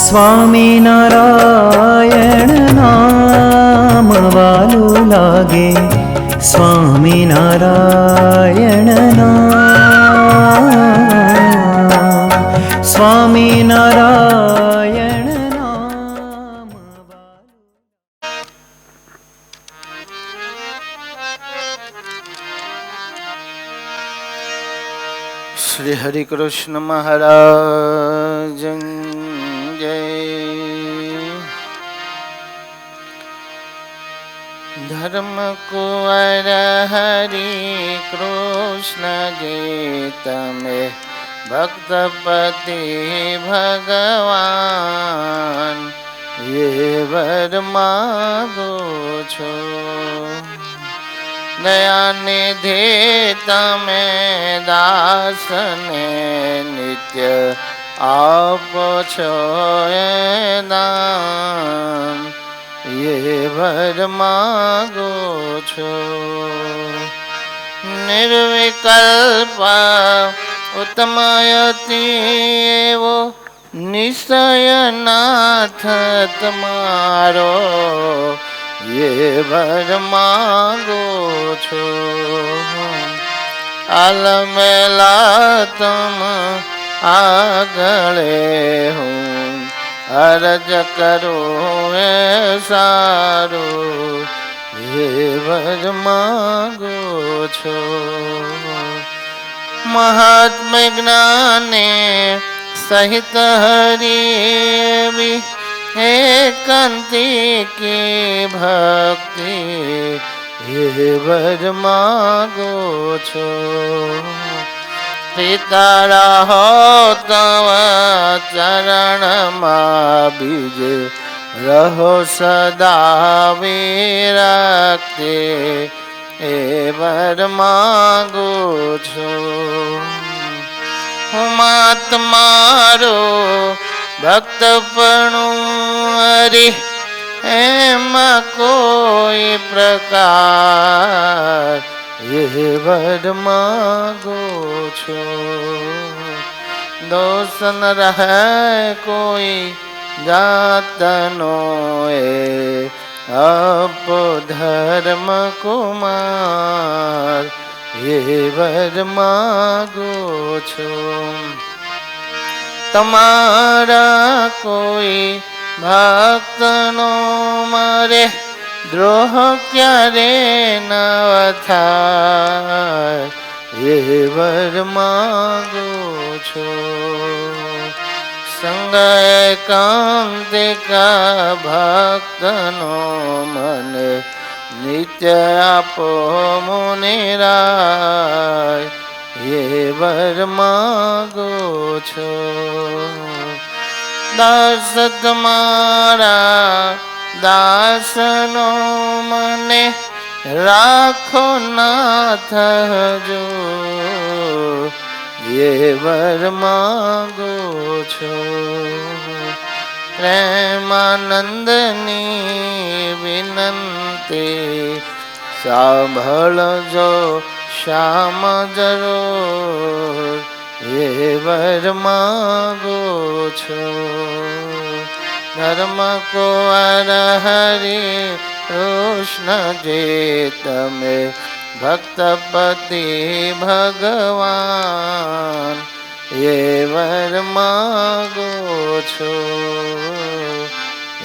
સ્વામિનારાયણ નામ વાલું લાગે, સ્વામિનારાયણ નામ, સ્વામિનારાયણ નામ વાલું. શ્રી હરિ કૃષ્ણ મહારાજ જય. ધર્મ કુંવર હરિ કૃષ્ણ જી તમે ભક્તપતિ ભગવાન એ વર માગો છો. દયાનિધિ તમે દાસને નિત્ય આપો છો એ દાન એ વર માગો છો. નિર્વિકલ્પ ઉત્તમયતિ એવો નિશ્ચય નાથ તમારો એ વર માગો છો. આલમેલા તમ આગળે હું અરજ કરું એ સારું એ વર માગો છો. મહાત્મા જ્ઞાને સહિત હરિ એકાંતિકી ભક્તિ એ વર માગો છો. પિતા હો તવ ચરણમાં બીજ રહો સદા વિરક્તિ એ વર માગો છો. હું માત મારો ભક્તપણું હરિ એમાં કોઈ પ્રકાર એ વર માગો છો. દોષ ન રહે કોઈ જાતનો એ આપો ધર્મ કુમાર એ વર માગો છો. તમારા કોઈ ભક્તનો મારે દ્રોહ ક્યારે ન થાય એ વર માગો છો. સંગ એકાંતિકા ભક્તનો મને નિત્ય આપો મુનિરાય એ વર માગો છો. દાસ તમારા દાસનો મને રાખો નાથ જો એ વર માગો છો. પ્રેમાનંદની વિનંતી સાંભળજો શ્યામ જરૂર એ વર માગો છો. ધર્મ કુંવર હરિ કૃષ્ણ જે તમે ભક્તપતિ ભગવાન એ વર માગો છો.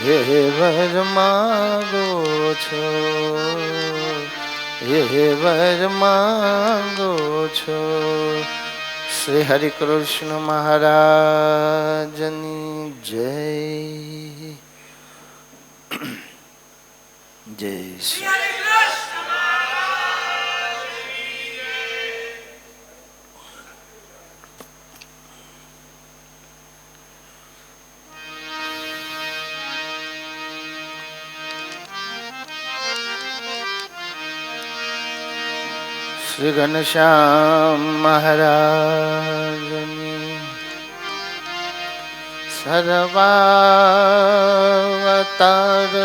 એ વર માગો છો. એ વર માગો છો. શ્રી હરિ કૃષ્ણ મહારાજની જય. જય શ્રી શ્રી ઘનશ્યામ મહારાજની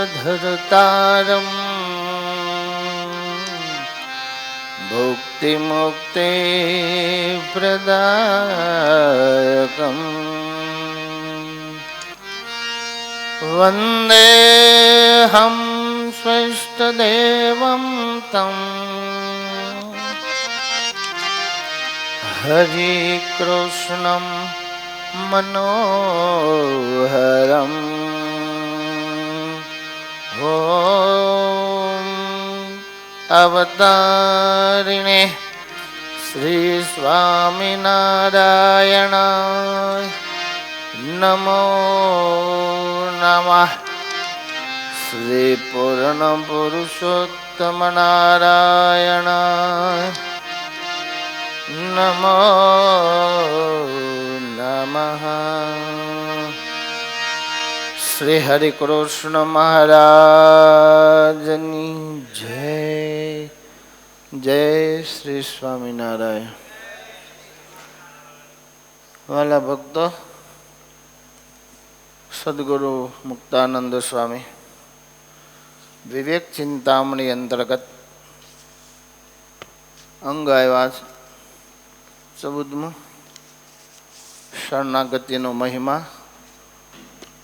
सर्वावतारधरतारं भुक्तिमुक्तिप्रदायकम् वन्देऽहं स्वेष्टदेवं तं हरिकृष्णं मनोहरम् ॐ अवतारिणे श्री स्वामिनारायणाय नमो नमः। श्री पूर्णपुरुषोत्तमनारायणाय नमो नमः। श्री हरिकृष्ण महाराजनी जय। जय श्री स्वामिनारायण। वाला भक्तो, सद्गुरु मुक्तानंद स्वामी विवेक चिंतामणी अंतर्गत अंग आव्या छे 14 शरणागतिनो महिमा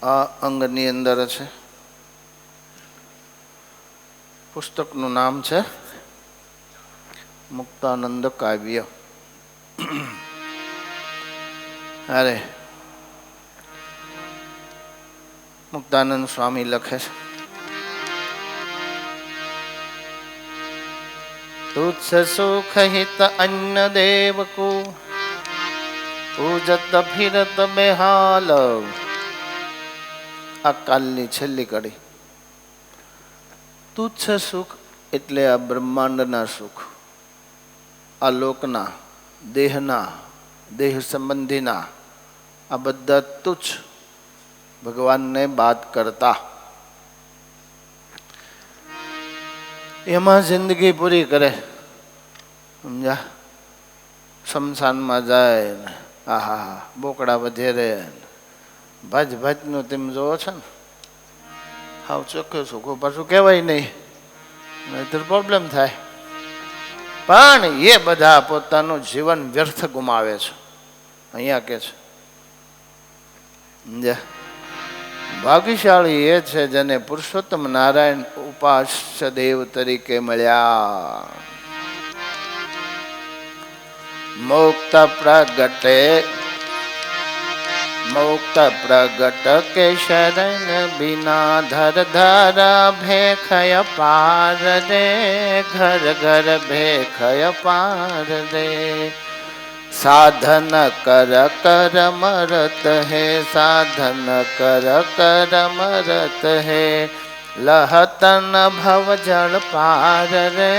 आ अंगनी अंदर है। पुस्तकનું નામ છે मुक्तानंद काव्य। अरे मुक्तानंद स्वामी लखे छे, तुच्छ सुख हित अन्न देव को पूजत फिरत बेहाल। आ कालनी छेल्ली कड़ी। तुच्छ सुख एटले आ ब्रह्मांडना सुख, आ लोकना देहना देह संबंधीना आ बधा तुच्छ भगवान ने बात करता एमा जिंदगी पूरी करे। समझा? शमशान में जाए आहा बोकड़ा वधेरे भज भज नु तेम जोवो छे ने हाव चोख्खो सूखो पाछुं कहेवाय नहीं, नहीतर प्रॉब्लम थाय। पण ये बधा पोतानुं जीवन व्यर्थ गुमावे छे। अहींया के छे समझ्या? भाग्यशाળી એ છે જેને પુરુષોત્તમ નારાયણ ઉપાસ્ય દેવ તરીકે મળ્યા। मुक्त प्रगट के शरण बिना धर धरा भेखय पार रे। घर घर भेखय पार रे। साधन कर कर मरत है, साधन कर कर मरत है। लहत न भव जल पार रे,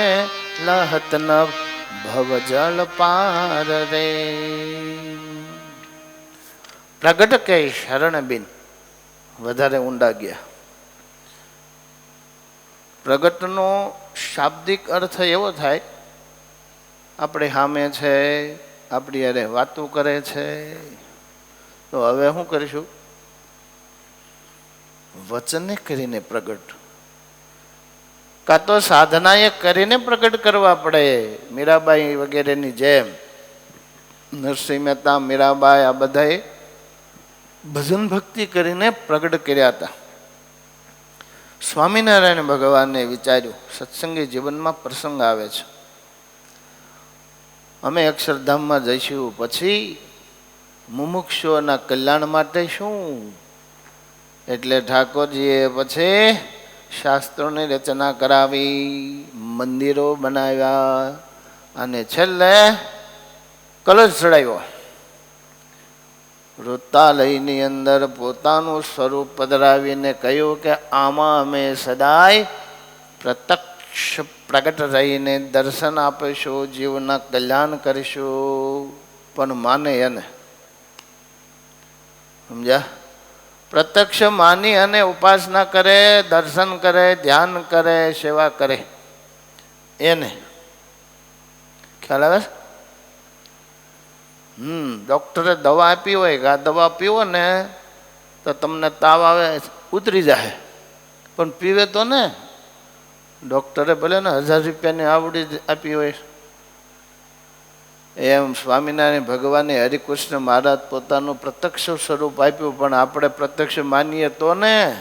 लहत न भव जल पार रे। प्रगट के शरण बिन वधारे ऊंडा गया। प्रगटनो शाब्दिक अर्थ एवो थाय आपणे सामे छे, આપણી અરે વાતો કરે છે, તો હવે શું કરીશું? વચને કરીને પ્રગટ, કાં તો સાધનાએ કરીને પ્રગટ કરવા પડે। મીરાબાઈ વગેરેની જેમ નરસિંહ મહેતા, મીરાબાઈ આ બધાએ ભજન ભક્તિ કરીને પ્રગટ કર્યા હતા। સ્વામિનારાયણ ભગવાને વિચાર્યું સત્સંગી જીવનમાં પ્રસંગ આવે છે, અમે અક્ષરધામમાં જઈશું પછી મુમુક્ષુઓના કલ્યાણ માટે શું? એટલે ઠાકોરજીએ પછી શાસ્ત્રોની રચના કરાવી, મંદિરો બનાવ્યા અને છેલ્લે કલશ ચડાવ્યો। વૃત્તાલયની અંદર પોતાનું સ્વરૂપ પધરાવીને કહ્યું કે આમાં અમે સદાય પ્રત્યક્ષ પ્રગટ રહીને દર્શન આપીશું, જીવના કલ્યાણ કરીશું। પણ માને એને સમજ્યા? પ્રત્યક્ષ માની અને ઉપાસના કરે, દર્શન કરે, ધ્યાન કરે, સેવા કરે, એને ખ્યાલ આવે? ડોક્ટરે દવા આપી હોય કે આ દવા પીવો ને તો તમને તાવ આવે ઉતરી જાય, પણ પીવે તો ને. ડૉક્ટરે ભલે ને 1000 રૂપિયાની આવડી આપી હોય, એમ સ્વામિનારાયણ ભગવાને હરિકૃષ્ણ મહારાજ પોતાનું પ્રત્યક્ષ સ્વરૂપ આપ્યું, પણ આપણે પ્રત્યક્ષ માનીએ તો ને,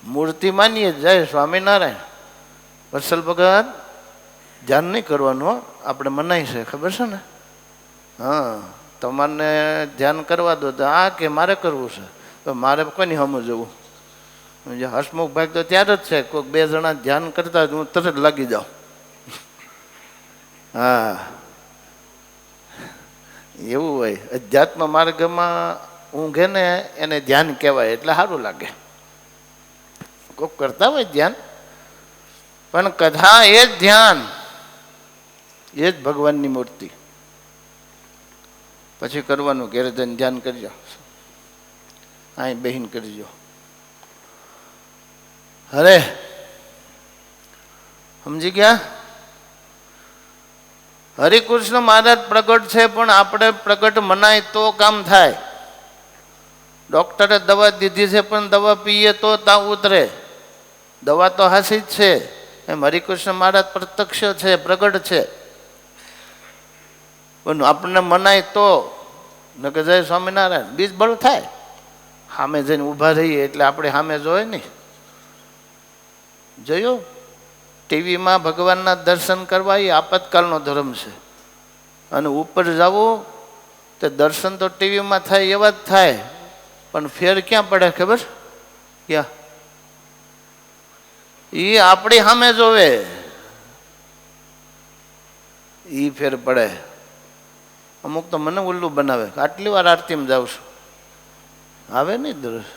મૂર્તિ માનીએ જાય સ્વામિનારાયણ. વત્સલ ભગત ધ્યાન નહીં કરવાનું, આપણે મનાય છે, ખબર છે ને? હા, તમારને ધ્યાન કરવા દો તો આ કે મારે કરવું છે, તો મારે કોની સામું જવું? હસમુખ ભાઈ તો ત્યારે જ છે, કોઈક 2 જણા ધ્યાન કરતા હું તરત લાગી જાઉં. હા, એવું હોય. અધ્યાત્મ માર્ગમાં ઊંઘે ને એને ધ્યાન કહેવાય, એટલે સારું લાગે. કોઈક કરતા હોય ધ્યાન, પણ કથા એ જ ધ્યાન, એ જ ભગવાનની મૂર્તિ. પછી કરવાનું ઘેર જઈને ધ્યાન કરજો, અહીં બેહીન કરજો. અરે સમજી ગયા? હરિકૃષ્ણ મહારાજ પ્રગટ છે, પણ આપણે પ્રગટ મનાય તો કામ થાય. ડૉક્ટરે દવા દીધી છે, પણ દવા પીએ તો તાવ ઉતરે. દવા તો હાસી જ છે, એમ હરિકૃષ્ણ મહારાજ પ્રત્યક્ષ છે, પ્રગટ છે, પણ આપણને મનાય તો. ન કે જય સ્વામિનારાયણ બીજ બળ થાય. સામે જઈને ઊભા રહીએ એટલે આપણે સામે જોઈએ નહીં. જોયું? ટીવીમાં ભગવાનના દર્શન કરવા એ આપતકાલનો ધર્મ છે, અને ઉપર જવું તો દર્શન તો ટીવીમાં થાય એવા જ થાય, પણ ફેર ક્યાં પડે ખબર? ક્યાં? એ આપણી સામે જોવે, એ ફેર પડે. અમુક તો મને ઉલ્લુ બનાવે, આટલી વાર આરતીમાં જાઉં છું, આવે નહીં દરસ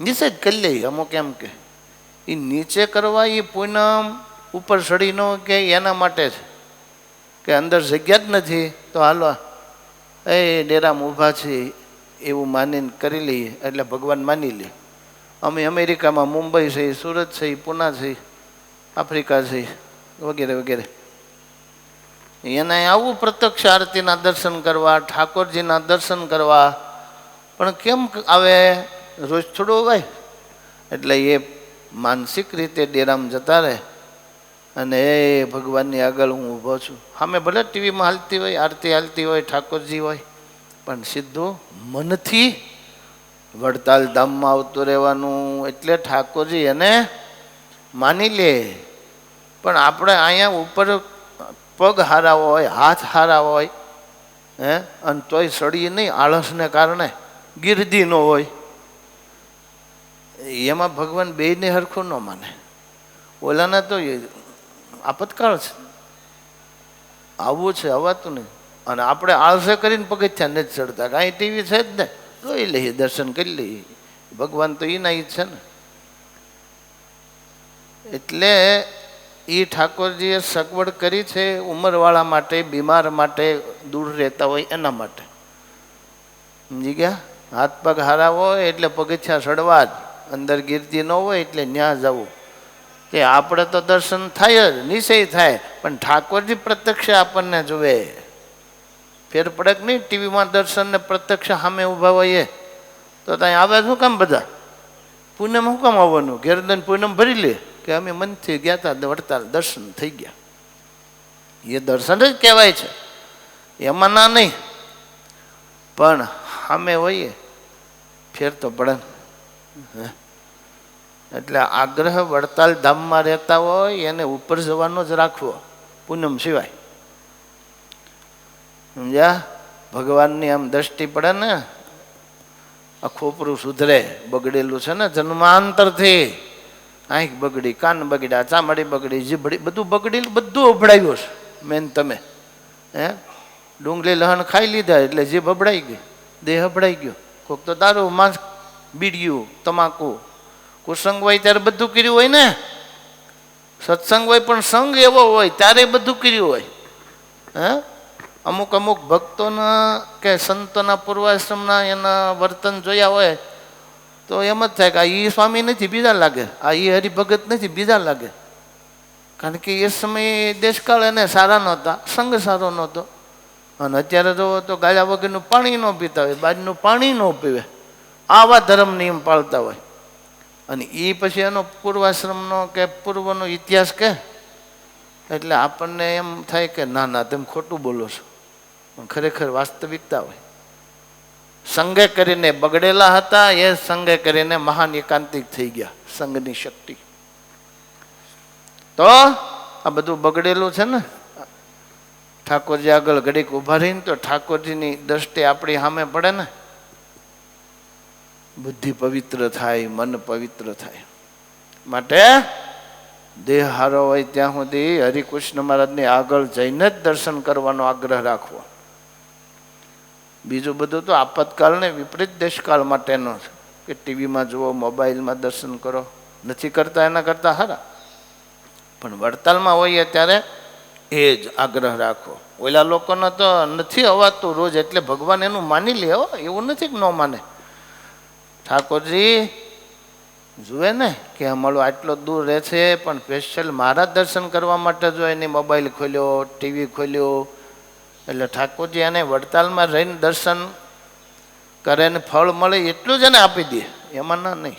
નીચે જ કરી લે. અમુક એમ કે એ નીચે કરવા એ પૂનમ ઉપર ચડી ન કે એના માટે છે, કે અંદર જગ્યા જ નથી તો હાલો એ ડેરામાં ઊભા છે એવું માનીને કરી લઈએ, એટલે ભગવાન માની લે. અમે અમેરિકામાં મુંબઈ છે, સુરત છે, પૂના છે, આફ્રિકા છે, વગેરે વગેરે, એને આવું પ્રત્યક્ષ આરતીના દર્શન કરવા, ઠાકોરજીના દર્શન કરવા. પણ કેમ આવે? રોજ થોડું ભાઈ. એટલે એ માનસિક રીતે ડેરામાં જતા રહે, અને એ ભગવાનની આગળ હું ઊભો છું. સામે ભલે ટીવીમાં હાલતી હોય, આરતી હાલતી હોય, ઠાકોરજી હોય, પણ સીધું મનથી વડતાલ ધામમાં આવતું રહેવાનું. એટલે ઠાકોરજી એને માની લે. પણ આપણે અહીંયા ઉપર પગ હારા હોય, હાથ હારા હોય, અને તોય સડી નહીં, આળસને કારણે ગીરદી ન હોય. એમાં ભગવાન બેયને હરખું ન માને. ઓલાને તો આપતકાળ છે, આવવું છે, અવાતું નહીં. અને આપણે આળસે કરીને પગથિયા નથી ચડતા, કાંઈ ટીવી છે જ ને, જોઈ લઈએ, દર્શન કરી લઈએ. ભગવાન તો એના ઈ છે ને. એટલે એ ઠાકોરજીએ સગવડ કરી છે ઉંમરવાળા માટે, બીમાર માટે, દૂર રહેતા હોય એના માટે. સમજી ગયા? હાથ પગ હારા હોય એટલે પગથિયા ચડવા જ, અંદર ગીરતી ન હોય એટલે ન્યા જવું. તે આપણે તો દર્શન થાય જ, નિશ્ચય થાય, પણ ઠાકોરજી પ્રત્યક્ષ આપણને જુએ. ફેર પડે કે નહીં? ટીવીમાં દર્શન ને પ્રત્યક્ષ સામે ઊભા હોઈએ તો ત્યાં આવે શું કામ? બધા પૂનમ શું કામ આવવાનું? ઘેરદન પૂનમ ભરી લે કે અમે મનથી ગયા હતા, વડતાલ દર્શન થઈ ગયા. એ દર્શન જ કહેવાય છે, એમાં ના નહીં. પણ સામે હોઈએ ફેર તો પડે. એટલે આગ્રહ વડતાલ ધામમાં રહેતા હોય એને ઉપર જવાનો જ રાખવો, પૂનમ સિવાય. સમજ્યા? ભગવાનની આમ દ્રષ્ટિ પડે ને, આ ખોપરું સુધરે, બગડેલું છે ને જન્માંતરથી. આંખ બગડી, કાન બગડ્યા, ચામડી બગડી, જીભડી, બધું બગડેલું, બધું અભડાયું છે. મેન તમે ડુંગળી લહણ ખાઈ લીધા એટલે જીભ અભડાઈ ગઈ, દેહ અભડાઈ ગયો. કોઈક તો દારૂ, માંસ, બીડિયું, તમાકુ, કુસંગ હોય ત્યારે બધું કર્યું હોય ને. સત્સંગ હોય પણ સંગ એવો હોય ત્યારે બધું કર્યું હોય. અમુક અમુક ભક્તોના કે સંતોના પૂર્વાશ્રમના એના વર્તન જોયા હોય તો એમ જ થાય કે આ એ સ્વામી નથી, બીજા લાગે. આ એ હરિભગત નથી, બીજા લાગે. કારણ કે એ સમયે દેશકાળ એને સારા નહોતા, સંગ સારો નહોતો. અને અત્યારે જો તો ગાળ્યા વગરનું પાણી ન પીતા હોય, બહારનું પાણી ન પીવે, આવા ધર્મ નિયમ પાળતા હોય. અને એ પછી એનો પૂર્વાશ્રમનો કે પૂર્વનો ઇતિહાસ કે એટલે આપણને એમ થાય કે ના ના તમે ખોટું બોલો છો, પણ ખરેખર વાસ્તવિકતા હોય. સંગે કરીને બગડેલા હતા, એ સંગે કરીને મહાન એકાંતિક થઈ ગયા, સંઘની શક્તિ. તો આ બધું બગડેલું છે ને, ઠાકોરજી આગળ ઘડીક ઊભા રહીને તો ઠાકોરજીની દ્રષ્ટિ આપણી સામે પડે ને, બુદ્ધિ પવિત્ર થાય, મન પવિત્ર થાય. માટે દેહ હારો હોય ત્યાં સુધી હરિકૃષ્ણ મહારાજની આગળ જઈને જ દર્શન કરવાનો આગ્રહ રાખવો. બીજું બધું તો આપતકાળને વિપરીત દેશકાળ માટેનો છે કે ટીવીમાં જુઓ, મોબાઈલમાં દર્શન કરો, નથી કરતા એના કરતાં સારા. પણ વડતાલમાં હોઈએ ત્યારે એ જ આગ્રહ રાખો. ઓલા લોકોને તો નથી અવાતું રોજ એટલે ભગવાન એનું માની લે હો, એવું નથી કે ન માને. ઠાકોરજી જુએ ને કે અમારું આટલો દૂર રહે છે, પણ સ્પેશિયલ મારા દર્શન કરવા માટે જો એની મોબાઈલ ખોલ્યો, ટીવી ખોલ્યો, એટલે ઠાકોરજી એને વડતાલમાં રહીને દર્શન કરે ને ફળ મળે એટલું જ એને આપી દે, એમાં ના નહીં.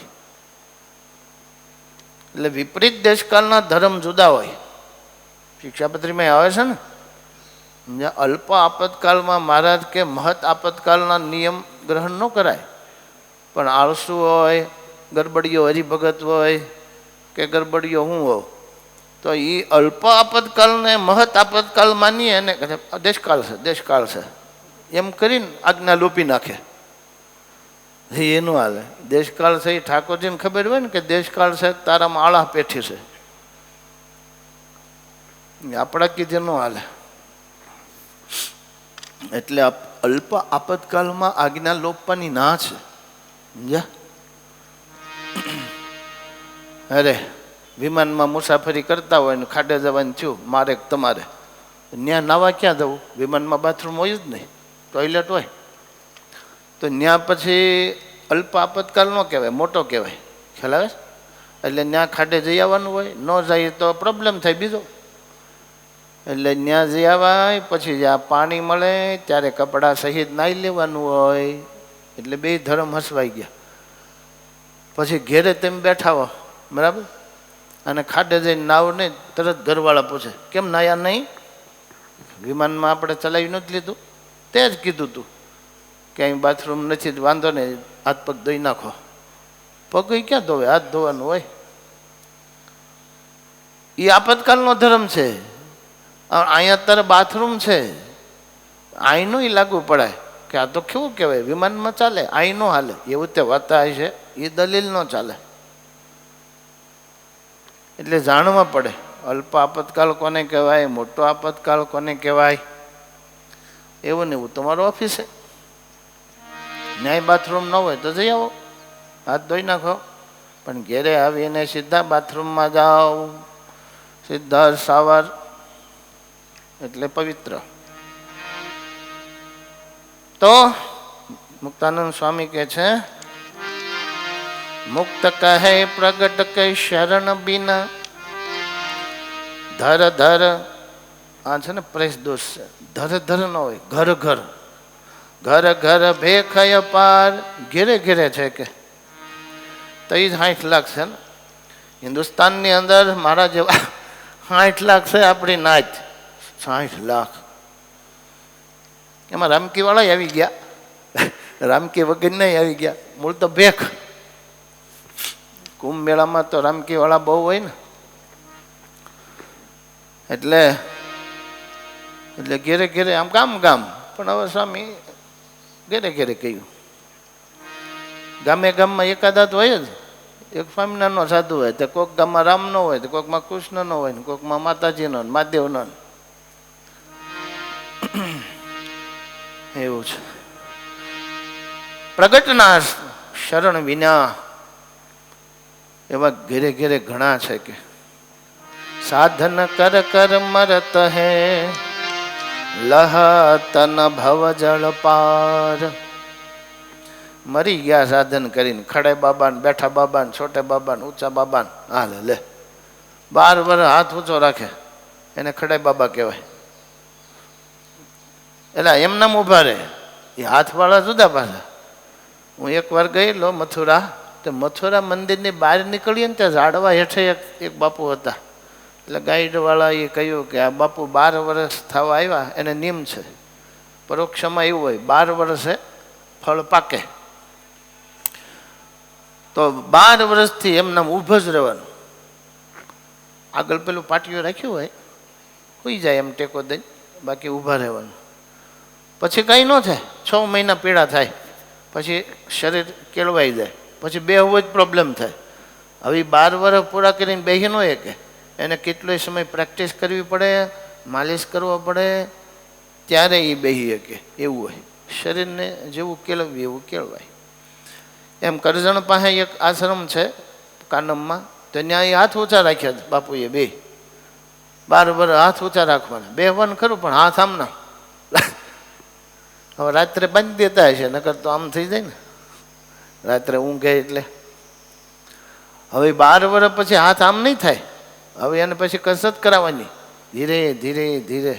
એટલે વિપરીત દેશકાળના ધર્મ જુદા હોય. શિક્ષાપત્રીમાં આવે છે ને, અલ્પ આપતકાળમાં મહારાજ કે મહત આપતકાળના નિયમ ગ્રહણ ન કરાય. પણ આળસુ હોય, ગરબડીઓ હરિભગત હોય કે ગરબડીઓ હું હોઉં, તો એ અલ્પ આપતકાળને મહત આપતકાળ માનીએ ને દેશકાળ છે, દેશકાળ છે એમ કરીને આજ્ઞા લોપી નાખે. એનું હાલે. દેશકાળ છે એ ઠાકોરજીને ખબર હોય ને કે દેશકાળ છે તારામાં આળા પેઠી છે, આપણા કીધે ન હાલે. એટલે અલ્પ આપતકાળમાં આજ્ઞા લોપવાની ના છે. સમજ્યા? અરે વિમાનમાં મુસાફરી કરતા હોય ને ખાડે જવાનું થયું, મારે તમારે, ત્યાં નાવા ક્યાં જવું? વિમાનમાં બાથરૂમ હોય જ નહીં, ટોયલેટ હોય. તો ત્યાં પછી અલ્પ આપતકાલ ન કહેવાય, મોટો કહેવાય. ખ્યાલ આવે? એટલે ત્યાં ખાડે જઈ આવવાનું હોય, ન જાય તો પ્રોબ્લેમ થાય બીજો. એટલે ત્યાં જઈ આવાય, પછી જ્યાં પાણી મળે ત્યારે કપડાં સહિત નાહી લેવાનું હોય. એટલે બે ધર્મ હસવાઈ ગયા. પછી ઘેરે તેમ બેઠા હો, બરાબર, અને ખાડે જઈને નાવ નહીં, તરત ઘરવાળા પૂછે કેમ નાયા નહીં? વિમાનમાં આપણે ચલાવી નથી લીધું, તે જ કીધું તું કે અહીં બાથરૂમ નથી, વાંધો નહીં, હાથ પગ ધોઈ નાખો. પગ ક્યાં ધોવે? હાથ ધોવાનું હોય. એ આપતકાલનો ધર્મ છે. અહીંયા તારે બાથરૂમ છે, અહીંનું એ લાગુ પડાય કે આ તો કેવું કહેવાય, વિમાનમાં ચાલે, અહીં નો હાલે. એવું તે વતાય છે, એ દલીલ ન ચાલે. એટલે જાણવા પડે અલ્પ આપતકાલ કોને કહેવાય, મોટો આપતકાલ કોને કહેવાય. એવું ને એવું તમારો ઓફિસે ન્યાય બાથરૂમ ન હોય તો જઈ આવો, હાથ ધોઈ નાખો. પણ ઘેરે આવીને સીધા બાથરૂમમાં જાઓ, સીધા શાવર, એટલે પવિત્ર. તો મુક્તાનંદ સ્વામી કહે છે, મુક્ત કહે પ્રગટ કહે શરણ બિના ધર ધર. આ છે ને પ્રેસ દોષ છે, ધર ધર ન હોય, ઘર ઘર, ઘર ઘર ભેખય પાર. ઘેરે ઘેરે છે કે તો એ 60 લાખ છે ને હિન્દુસ્તાનની અંદર. મારા જેવા 60 લાખ છે આપણી નાચ, 60 લાખ. એમાં રામકી વાળા આવી ગયા, રામકી વગર નહીં આવી ગયા. મૂળ તો ભેખ. કુંભ મેળામાં તો રામકી વાળા બહુ હોય ને, એટલે એટલે ઘેરે ઘેરે આમ ગામ ગામ. પણ હવે સ્વામી ઘેરે ઘેરે કહ્યું, ગામે ગામમાં એકાદાત હોય જ. એક સ્વામિનારાયણનો સાધુ હોય તો કોઈક ગામમાં રામ નો હોય, તો કોઈકમાં કૃષ્ણ નો હોય, ને કોઈકમાં માતાજીનો, મહાદેવનો. એવું છે. પ્રગટના શરણ વિના એવા ઘેરે ઘેરે ઘણા છે કે સાધન કર કર મરત હે લહ તન ભવ જળ પાર. મરી ગયા સાધન કરીને, ખડે બાબાને, બેઠા બાબાને, છોટે બાબાને, ઊંચા બાબાને. હાલે લે 12 વર્ષ હાથ ઊંચો રાખે એને ખડે બાબા કહેવાય. એટલે એમનામ ઊભા રહે. એ હાથવાળા જુદા પાછા. હું એકવાર ગયેલો મથુરા, તો મથુરા મંદિરની બહાર નીકળીએ ને ત્યાં ઝાડવા હેઠે એક બાપુ હતા. એટલે ગાઈડવાળા એ કહ્યું કે આ બાપુ 12 વર્ષ થવા આવ્યા, એને નિયમ છે પરોક્ષમાં એવું હોય 12 વર્ષે ફળ પાકે. તો 12 વર્ષથી એમનામ ઊભો જ રહેવાનું. આગળ પેલું પાટિયું રાખ્યું હોય, હોઈ જાય એમ ટેકો દઈને, બાકી ઊભા રહેવાનું. પછી કંઈ ન થાય, 6 મહિના પીડા થાય, પછી શરીર કેળવાઈ જાય, પછી બેહવો જ પ્રોબ્લેમ થાય. હવે 12 વર્ષ પૂરા કરીને બેહી ન હોય કે એને કેટલોય સમય પ્રેક્ટિસ કરવી પડે, માલિશ કરવો પડે, ત્યારે એ બેહી શકે એવું હોય. શરીરને જેવું કેળવવું એવું કેળવાય. એમ કરજણ પાસે એક આશ્રમ છે કાનમમાં, તો ત્યાં એ હાથ ઊંચા રાખ્યા છે બાપુએ 12 વર્ષ હાથ ઊંચા રાખવાના. બેહવાનું ખરું પણ હાથ આમ ના. હવે રાત્રે બાંધી દેતા હશે, નકર તો આમ થઈ જાય ને રાત્રે ઊંઘે એટલે. હવે 12 વર્ષ પછી હાથ આમ નહીં થાય. હવે એને પછી કસરત કરાવવાની ધીરે ધીરે ધીરે.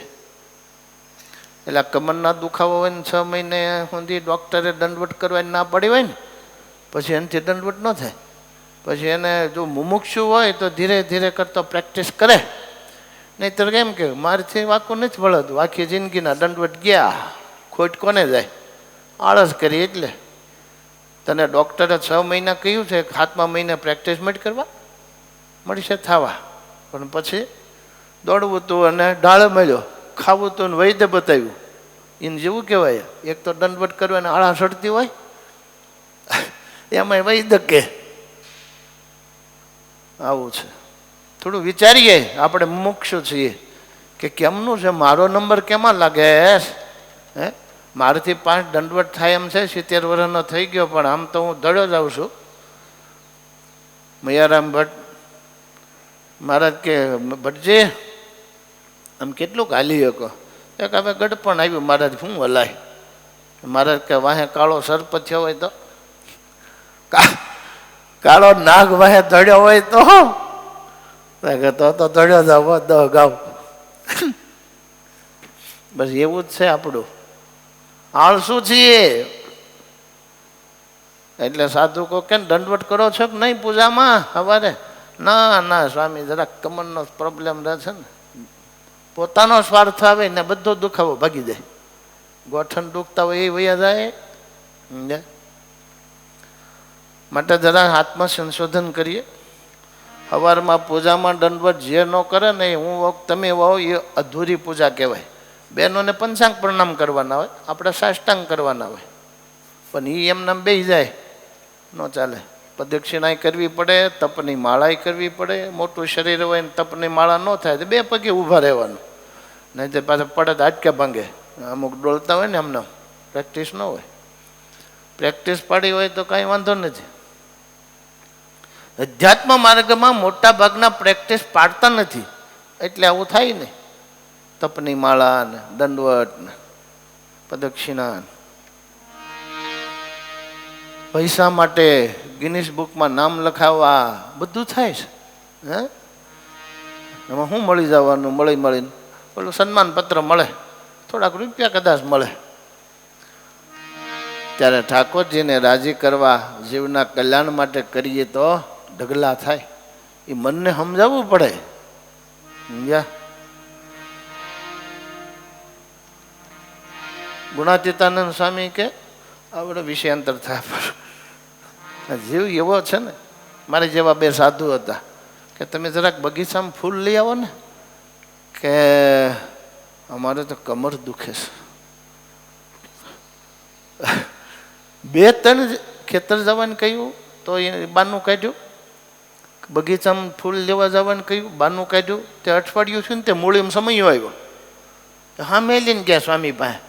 એટલે કમરના દુખાવો હોય ને 6 મહિને સુધી ડૉક્ટરે દંડવટ કરવાની ના પડી હોય ને, પછી એનાથી દંડવટ ન થાય. પછી એને જો મુમુક્ષુ હોય તો ધીરે ધીરે કરતો પ્રેક્ટિસ કરે. નહીંતર કેમ કે મારથી વાંકું નથી વળતું, આખી જિંદગીના દંડવટ ગયા, ખોટ કોને જાય? આળસ કરી. એટલે તને ડૉક્ટરે 6 મહિના કહ્યું છે, 7મા મહિને પ્રેક્ટિસ મળી કરવા મળશે થવા. પણ પછી દોડવું હતું અને ઢાળ મળ્યો, ખાવું હતું ને વૈદ્ય બતાવ્યું. એને જેવું કહેવાય, એક તો દંડવટ કરવાને આળા સડતી હોય, એમાં વૈદ્ય કે આવું છે. થોડું વિચારીએ, આપણે મુમુક્ષુ છીએ કે કેમનું છે, મારો નંબર કેમાં લાગે? હે, મારાથી 5 દંડવટ થાય એમ છે, 70 વર્ષનો થઈ ગયો, પણ આમ તો હું દડ્યો જાઉં છું. મયારામ ભટ્ટ મહારાજ કે ભટ્ટજી આમ કેટલુંક હાલી શકો? એક હવે ગડપણ આવ્યું મહારાજ, શું હલાય? મહારાજ કે વાહે કાળો સર્પ થયો હોય તો, કાળો નાગ વાહે દડ્યો હોય તો દડ્યો જાવ દહ ગાવ. બસ એવું જ છે આપણું. આળસુ છીએ. એટલે સાધુ કો કે દંડવટ કરો છો કે નહીં પૂજામાં સવારે? ના ના સ્વામી, જરાક કમરનો પ્રોબ્લેમ રહે છે ને. પોતાનો સ્વાર્થ આવે ને બધો દુખાવો ભાગી જાય. ગોઠણ દુખતા હોય એ વયા જાય. માટે જરા આત્મ સંશોધન કરીએ. સવારમાં પૂજામાં દંડવટ જે ન કરે ને, હું તમે વાવો એ અધૂરી પૂજા કહેવાય. બહેનોને પંચાંગ પ્રણામ કરવાના હોય, આપણે સાષ્ટાંગ કરવાના હોય, પણ એ એમનામ બેસી જાય ન ચાલે. પ્રદક્ષિણાય કરવી પડે, તપની માળાય કરવી પડે. મોટું શરીર હોય ને તપની માળા ન થાય તો 2 પગે ઊભા રહેવાનું, નહીં તો પાછા પડે તો હાડકા ભાંગે. અમુક ડોલતા હોય ને એમને પ્રેક્ટિસ ન હોય. પ્રેક્ટિસ પાડી હોય તો કાંઈ વાંધો નથી. અધ્યાત્મ માર્ગમાં મોટા ભાગના પ્રેક્ટિસ પાડતા નથી, એટલે આવું થાય ને. તપની માળા ને દંડવટ ને પ્રદક્ષિણા, પૈસા માટે ગિનિસ બુકમાં નામ લખાવવા, બધું થાય છે. હે, એમાં શું મળી જવાનું? મળીને પેલું સન્માન પત્ર મળે, થોડાક રૂપિયા કદાચ મળે. ત્યારે ઠાકોરજીને રાજી કરવા, જીવના કલ્યાણ માટે કરીએ તો ઢગલા થાય. એ મનને સમજાવવું પડે. સમજ્યા? ગુણાતીતાનંદ સ્વામી કે આપણે વિષયાંતર થાય, પણ જીવ એવો છે ને. મારે જેવા 2 સાધુ હતા કે તમે જરાક બગીચામાં ફૂલ લઈ આવો ને, કે અમારે તો કમર દુખે છે. 2-3 ખેતર જવાનું કહ્યું તો એ બાનું કાઢ્યું. બગીચામાં ફૂલ લેવા જવાનું કહ્યું, બાનું કાઢ્યું. તે અઠવાડિયું થયું ને તે મૂળીમાં સમયો આવ્યો. હા, મેં લઈને ગયા સ્વામી પાસે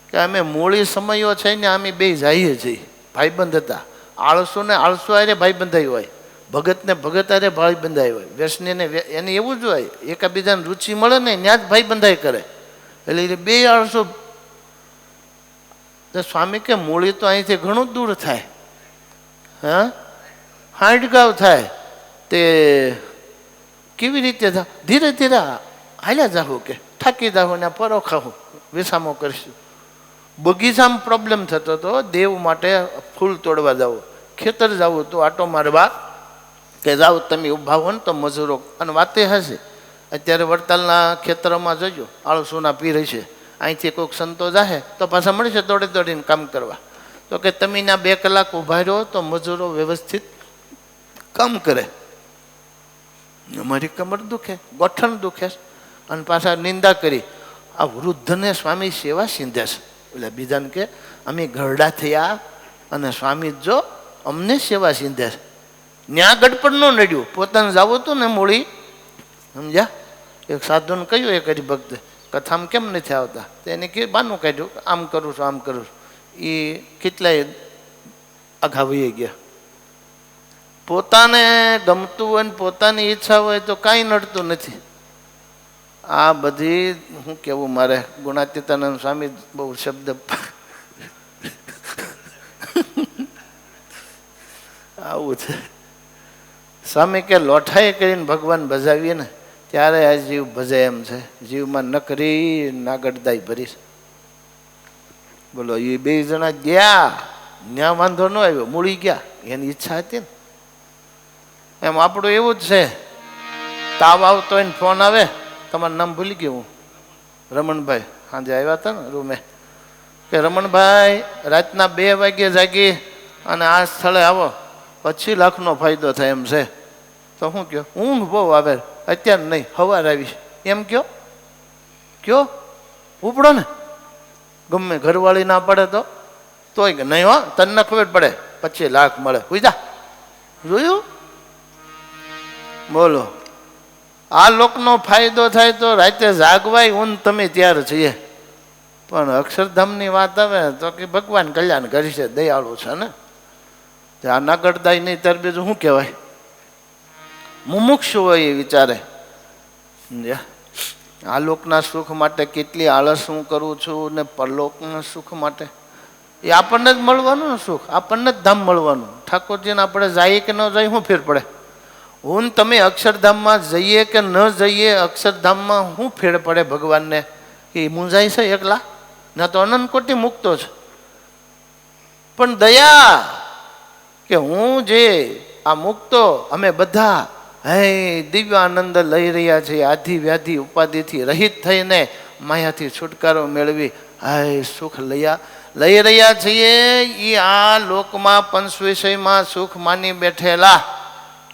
કે અમે મૂળી સમયો છે ને અમે 2 જઈએ છીએ. ભાઈબંધ હતા. આળસુ ને આળસુ આરે ભાઈ બંધાઈ હોય, ભગત ને ભગત આરે ભાઈ બંધાઈ હોય, વ્યસની ને એને એવું જ હોય. એકાબીજાને રુચિ મળે ને ત્યાં જ ભાઈ બંધાઈ કરે. એટલે 2 આળસુ. સ્વામી કે મૂળી તો અહીંથી ઘણું દૂર થાય. હા, 60 ગાંવ થાય. તે કેવી રીતે ધીરે ધીરે હાલ્યા જાઉં, કે થાકી જાઉં ને પરો ખાવું, વિસામો કરીશું. બગીચામાં પ્રોબ્લેમ થતો હતો, દેવ માટે ફૂલ તોડવા જવું, ખેતર જવું તો આટો મારવા કે જાઓ તમે ઊભા હો ને તો મજૂરો, અને વાતે હશે અત્યારે વડતાલના ખેતરોમાં જોજો આળસુના પીર હશે, અહીંથી કોઈક સંતો જાહે તો પાછા મળશે દોડી દોડીને કામ કરવા, તો કે તમે ના 2 કલાક ઊભા રહ્યો તો મજૂરો વ્યવસ્થિત કામ કરે. અમારી કમર દુખે, ગોઠણ દુખે, અને પાછા નિંદા કરી આ વૃદ્ધને સ્વામી સેવા સિંધે છે. એટલે બીજાને કે અમે ઘરડા થયા અને સ્વામી જો અમને સેવા સિંધે છે. ન્યા ગડપડ ન નડ્યું, પોતાને જવું હતું ને મૂળી, સમજ્યા? એક સાધુને કહ્યું એક હરિભક્ત કથામાં કેમ નથી આવતા, તો એને કે બાનું કાઢ્યું આમ કરું છું આમ કરું છું. એ કેટલાય આઘા વહી ગયા. પોતાને ગમતું હોય ને પોતાની ઈચ્છા હોય તો કાંઈ નડતું નથી. આ બધી શું કહેવું મારે, ગુણાતીતાનંદ સ્વામી બહુ શબ્દ આવું છે. સ્વામી કે લોઠાઈ કરીને ભગવાન ભજાવીએ ને ત્યારે આ જીવ ભજે એમ છે, જીવમાં નકરી નાગડદાઈ ભરીશ. બોલો એ 2 જણા ગયા, ત્યાં વાંધો ન આવ્યો, મૂળી ગયા, એની ઈચ્છા હતી ને. એમ આપણું એવું જ છે, તાવ આવતો હોય ને ફોન આવે, તમારું નામ ભૂલી ગયું હું, રમણભાઈ સાંજે આવ્યા હતા ને રૂમે, કે રમણભાઈ રાતના 2 વાગ્યે જાગી અને આ સ્થળે આવો 25 લાખનો ફાયદો થાય એમ છે. તો શું કહો, ઊંઘ બહુ આવે, અત્યારે નહીં સવાર આવીશ એમ કયો ઉપડો ને. ગમે ઘરવાળી ના પડે તોય કે નહીં હો, તને ખબર પડે 25 લાખ મળે, હુઈ જા. જોયું? બોલો, આ લોકનો ફાયદો થાય તો રાતે જાગવાય ઊન તમે ત્યાર છીએ, પણ અક્ષરધામની વાત આવે તો કે ભગવાન કલ્યાણ કરશે, દયાળુ છે ને. આ નાગડદાય નહીં ત્યાર બીજું શું કહેવાય? મુમુક્ષુ હોય એ વિચારે આ લોકના સુખ માટે કેટલી આળસ હું કરું છું ને પરલોકના સુખ માટે એ આપણને જ મળવાનું ને સુખ, આપણને જ ધામ મળવાનું. ઠાકોરજીને આપણે જઈએ કે ન જઈએ શું ફેર પડે? હું તમે અક્ષરધામમાં જઈએ કે ન જઈએ, અક્ષરધામમાં શું ફેર પડે ભગવાનને? એ મૂંઝાય છે એકલા, ના તો અનંત કોટી મુક્તો છે. પણ દયા કે હું જે આ મુક્તો અમે બધા હે દિવ્ય આનંદ લઈ રહ્યા છીએ, આધિ વ્યાધિ ઉપાધિથી રહિત થઈને માયાથી છુટકારો મેળવી હાય સુખ લઈ રહ્યા છીએ. એ આ લોકમાં પંચ વિષયમાં સુખ માની બેઠેલા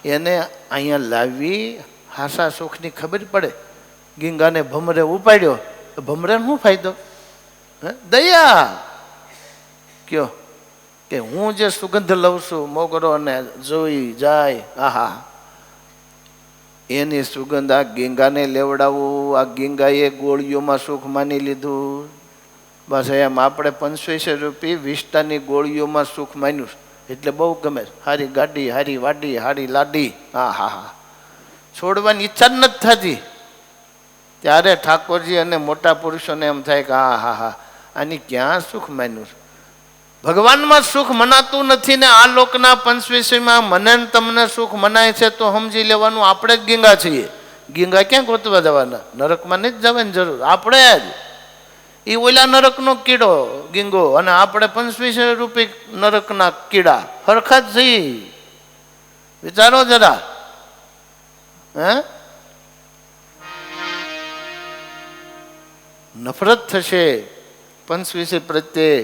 એને અહીંયા લાવી હાસા સુખની ખબર પડે. ગીંગાને ભમરે ઉપાડ્યો તો ભમરેને શું ફાયદો? દયા કયો કે હું જે સુગંધ લઉં છું મોગરો ને જોઈ જાય, આહા એની સુગંધ આ ગીંગાને લેવડાવું, આ ગીંગાએ ગોળીઓમાં સુખ માની લીધું. બસ એમ આપણે 25 રૂપિયા વિસ્તારની ગોળીઓમાં સુખ માન્યું એટલે બહુ ગમે. હારી ગાડી, હારી વાડી, હારી લાડી, હા હા હા, છોડવાની ઈચ્છા જ નથી થતી. ત્યારે ઠાકોરજી અને મોટા પુરુષોને એમ થાય કે હા હા હા આની ક્યાં સુખ માન્યું? ભગવાનમાં સુખ મનાતું નથી ને આ લોકના પંચવિષયમાં મને તમને સુખ મનાય છે તો સમજી લેવાનું આપણે જ ગીંગા છીએ. ગીંગા ક્યાં ગોતવા જવાના? નરકમાં નહીં જ જવાની જરૂર, આપણે જ. એ ઓલા નરકનો કીડો ગીંગો અને આપણે 25 રૂપિયા નરકના કીડા, હરખા જ છીએ. વિચારો જરા. નફરત થશે 25 પ્રત્યે,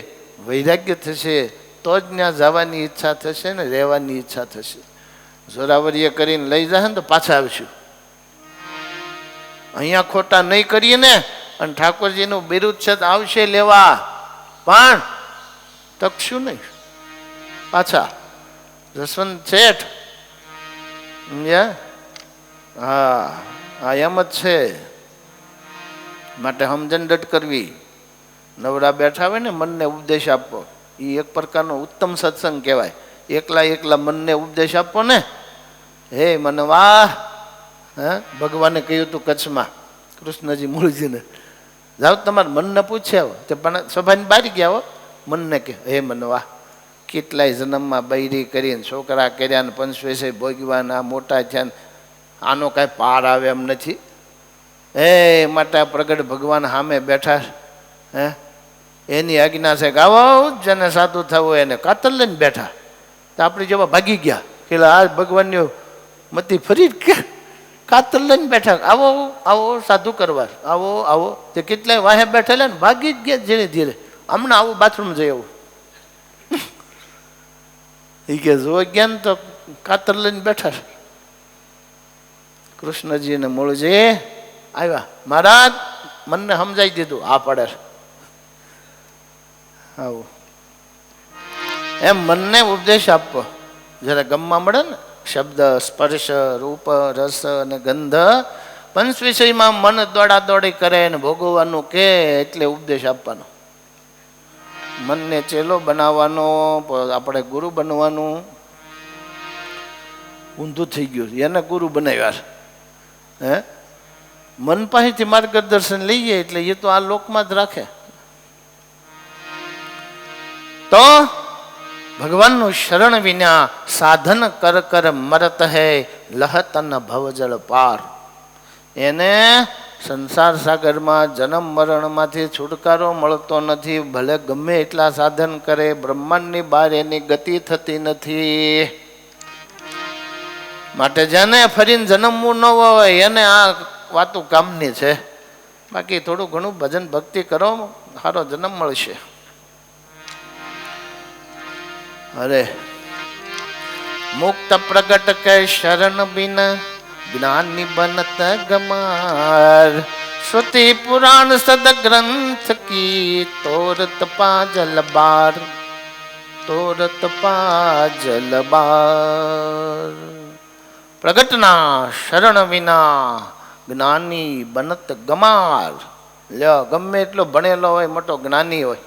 વૈરાગ્ય થશે તો જ ત્યાં જવાની ઈચ્છા થશે ને રહેવાની ઈચ્છા થશે. જોરાવરીએ કરીને લઈ જાય ને તો પાછા આવશું. અહીંયા ખોટા નહીં કરીએ ને અને ઠાકોરજીનું બિરુદ છે આવશે લેવા, પણ તકશું નહીં પાછા. જસવંત શેઠ હા એમ જ છે. માટે સમજણ ડટ કરવી. નવરા બેઠા હોય ને મનને ઉપદેશ આપવો એ એક પ્રકારનો ઉત્તમ સત્સંગ કહેવાય. એકલા મનને ઉપદેશ આપવો ને, હે મને વાહ. ભગવાને કહ્યું હતું કચ્છમાં કૃષ્ણજી મૂળજીને, જાઓ તમારા મનને પૂછ્યા તે પણ સભાની બહાર ગયા હો. મનને કે હે મને વાહ, કેટલાય જન્મમાં બૈરી કરીને છોકરા કર્યા ને 25 ભોગવાના મોટા થયા, આનો કાંઈ પાર આવે એમ નથી. હે માટે પ્રગટ ભગવાન સામે બેઠા, એની આજ્ઞા છે કે આવો જેને સાધુ થવું એને કાતર લઈને બેઠા. તો આપણે જેવા ભાગી ગયા કે આ ભગવાનની મતી ફરી કે કાતર લઈને બેઠા, આવો આવો સાધુ કરવા, આવો આવો. તે કેટલાય વાહે બેઠેલા ને ભાગી જ ગયા ધીરે ધીરે. હમણાં આવું બાથરૂમ જઈ આવું. એ કે જો ગયા ને તો કાતર લઈને બેઠા. કૃષ્ણજીને મૂળજી આવ્યા, મહારાજ મને સમજાઈ દીધું, આ પડે આવું એમ મનને ઉપદેશ આપવો. જયારે ગમવા મળે ને શબ્દ સ્પર્શ રૂપ રસ અને ગંધ પંચ વિષયમાં મન દોડા દોડી કરે ને ભોગવવાનું કે એટલે ઉપદેશ આપવાનો. મનને ચેલો બનાવવાનો, આપણે ગુરુ બનવાનું. ઊંધું થઈ ગયું, એને ગુરુ બનાવ્યા. હે મન પાસેથી માર્ગદર્શન લઈએ એટલે એ તો આ લોકમાં જ રાખે. તો ભગવાનનું શરણ વિના સાધન કર કર મરત હૈ લહતન ભવજળ પાર. એને સંસાર સાગરમાં જન્મ મરણમાંથી છુટકારો મળતો નથી. ભલે ગમે એટલા સાધન કરે, બ્રહ્માંડની બહાર એની ગતિ થતી નથી. માટે જેને ફરીને જન્મવું ન હોય એને આ વાતો કામની છે. બાકી થોડું ઘણું ભજન ભક્તિ કરો, સારો જન્મ મળશે. અરે મુક્ત પ્રગટ કે શરણ બિન જ્ઞાની બનત ગમાર. શ્રુતિ પુરાણ સદ ગ્રંથ કી તોરત પાજલ બાર, તોરત પાજલ બાર. પ્રગટના શરણ વિના જ્ઞાની બનત ગમાર. લ્યો ગમે એટલો ભણેલો હોય, મોટો જ્ઞાની હોય,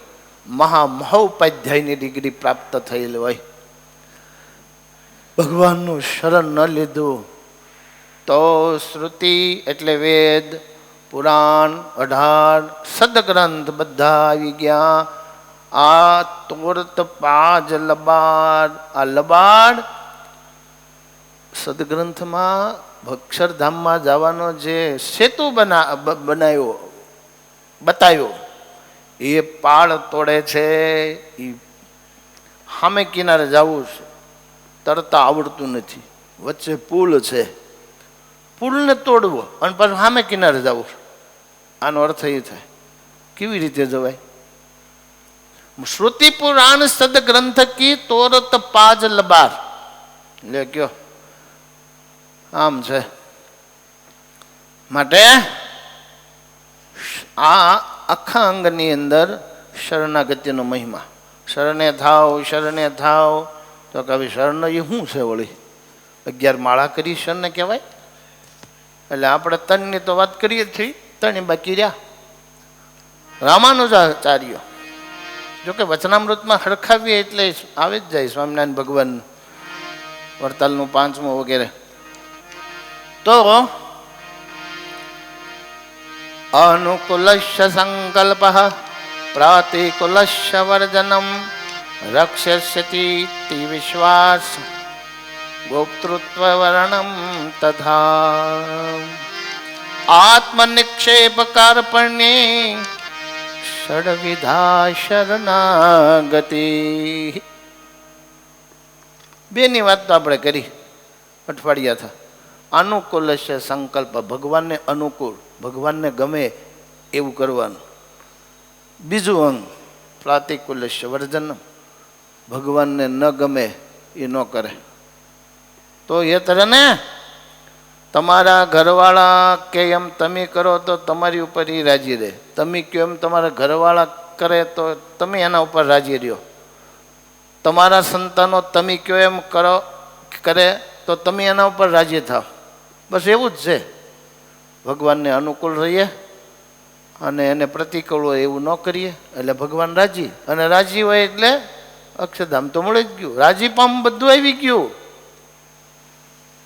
મહામહોપાધ્યાયની ડિગ્રી પ્રાપ્ત થયેલી હોય, ભગવાનનું શરણ ન લીધું તો શ્રુતિ એટલે વેદ, પુરાણ 18 સદગ્રંથ બધા આવી ગયા. આ તોરત પાજ લબાડ, આ લબાડ સદગ્રંથમાં અક્ષરધામમાં જવાનો જે સેતુ બનાવ્યો બતાવ્યો એ પાળ તોડે છે. એ સામે કિનારે જવું છે, તરતા આવડતું નથી, વચ્ચે પુલ છે, પુલને તોડવો અને પછી સામે કિનારે જવું. આનો અર્થ એ થાય કેવી રીતે જવાય? શ્રુતિ પુરાણ સદ ગ્રંથ કી તોરત પાજ લબાર. લે કયો આમ છે. માટે આ આખા અંગની અંદર શરણાગતિનો મહિમા. શરણે થાવ, શરણે થાવ. તો કવિ શરણ એ શું છે વળી? 11 માળા કરી શરણે કહેવાય. એટલે આપણે તનની તો વાત કરીએ જ છીએ, તણી બાકી રહ્યા. રામાનુજાચાર્ય જોકે વચનામૃતમાં હરખાવીએ એટલે આવે જ જાય સ્વામિનારાયણ ભગવાન, વડતાલનું 5મું વગેરે. તો અનુકૂલસ્ય સંકલ્પ પ્રાતિકૂલસ્ય વર્જનમ રક્ષ્યતિ વિશ્વાસ ગોપ્તૃત્વ વર્ણમ તથા આત્મનિક્ષેપ કાર્પણ્યે ષડવિધા શરણાગતિ. બેની વાત તો આપણે કરી અઠવાડિયા થા. અનુકૂલસ્ય સંકલ્પ, ભગવાનને અનુકૂળ, ભગવાનને ગમે એવું કરવાનું. બીજું અંગ પ્રાતિકૂલસ્ય વર્જન, ભગવાનને ન ગમે એ ન કરે. તો એ તરે ને તમારા ઘરવાળા કે એમ તમે કરો તો તમારી ઉપર એ રાજી રહે. તમે કહો એમ તમારા ઘરવાળા કરે તો તમે એના ઉપર રાજી રહ્યો. તમારા સંતાનો તમે કહો એમ કરે તો તમે એના ઉપર રાજી થાવ. બસ એવું જ છે. ભગવાનને અનુકૂળ રહીએ અને એને પ્રતિકૂળ હોય એવું ન કરીએ એટલે ભગવાન રાજી. અને રાજી હોય એટલે અક્ષરધામ તો મળી જ ગયું. રાજી પામ બધું આવી ગયું.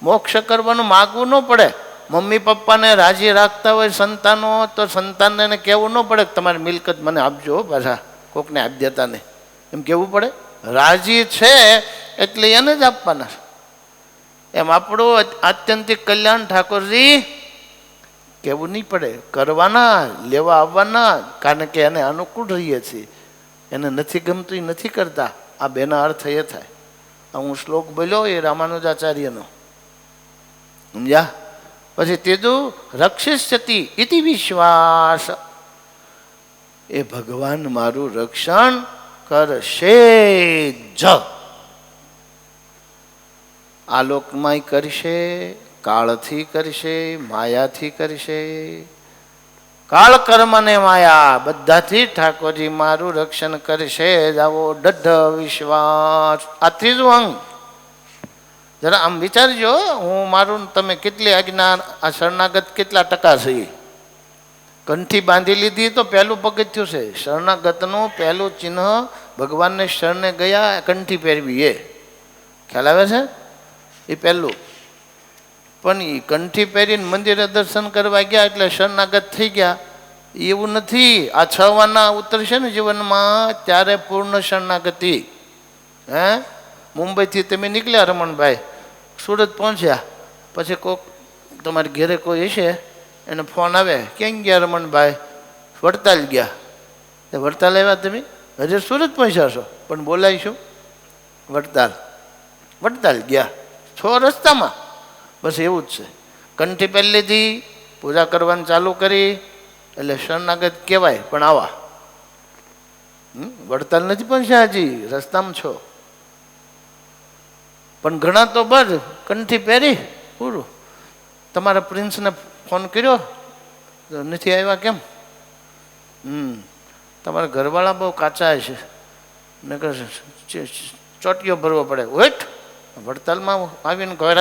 મોક્ષ કરવાનું માગવું ન પડે. મમ્મી પપ્પાને રાજી રાખતા હોય સંતાનો તો સંતાનને કહેવું ન પડે કે તમારી મિલકત મને આપજો, પાછા કોકને આપી દેતા નહીં એમ કહેવું પડે. રાજી છે એટલે એને જ આપવાના. એમ આપણું આત્યંતિક કલ્યાણ ઠાકોરજી કહેવું નહીં પડે, કરવાના, લેવા આવવાના, કારણ કે એને અનુકૂળ રહીએ છીએ. એને નથી ગમતું એ નથી કરતા. આ બેના અર્થ એ થાય. આ હું શ્લોક બોલ્યો એ રામાનુજાચાર્યનો, સમજ્યા? પછી ત્રીજું રક્ષિષ્યતિ ઇતિ વિશ્વાસ, એ ભગવાન મારું રક્ષણ કરશે જ. આ લોકમાંય કરશે, કાળથી કરશે, માયાથી કરશે. કાળ કર્મ ને માયા બધાથી ઠાકોરજી મારું રક્ષણ કરશે જ. આવો દઢ વિશ્વાસ. આ ત્રીજું અંગ જરા આમ વિચારજો. હું મારું તમે કેટલી આજ્ઞા આ શરણાગત કેટલા ટકા છે? કંઠી બાંધી લીધી તો પહેલું પગથિયું છે. શરણાગતનું પહેલું ચિહ્ન ભગવાનને શરણે ગયા કંઠી પહેરવી, એ ખ્યાલ આવે છે? એ પહેલું. પણ એ કંઠી પહેરીને મંદિરે દર્શન કરવા ગયા એટલે શરણાગત થઈ ગયા એવું નથી. આ 6 વાના ઉતરશે ને જીવનમાં ત્યારે પૂર્ણ શરણાગતિ. હે, મુંબઈથી તમે નીકળ્યા રમણભાઈ, સુરત પહોંચ્યા, પછી કોઈક તમારે ઘેરે કોઈ હશે એને ફોન આવે, ક્યાં ગયા રમણભાઈ? વડતાલ ગયા. એ વડતાલ આવ્યા તમે? હજી સુરત પહોંચ્યા છો પણ બોલાવીશું વડતાલ. વડતાલ ગયા છો રસ્તામાં. બસ એવું જ છે. કંઠી પહેરી લીધી, પૂજા કરવાનું ચાલુ કરી એટલે શરણાગત કહેવાય. પણ આવા વડતાલ નથી પહોંચ્યા, હજી રસ્તામાં છો. પણ ઘણા તો બસ કંઠી પહેરી પૂરું. તમારા પ્રિન્સને ફોન કર્યો નથી આવ્યા કેમ? તમારા ઘરવાળા બહુ કાચા છે ને ચોટીઓ ભરવો પડે. ઓઠ વડતાલમાં આવીને ઘર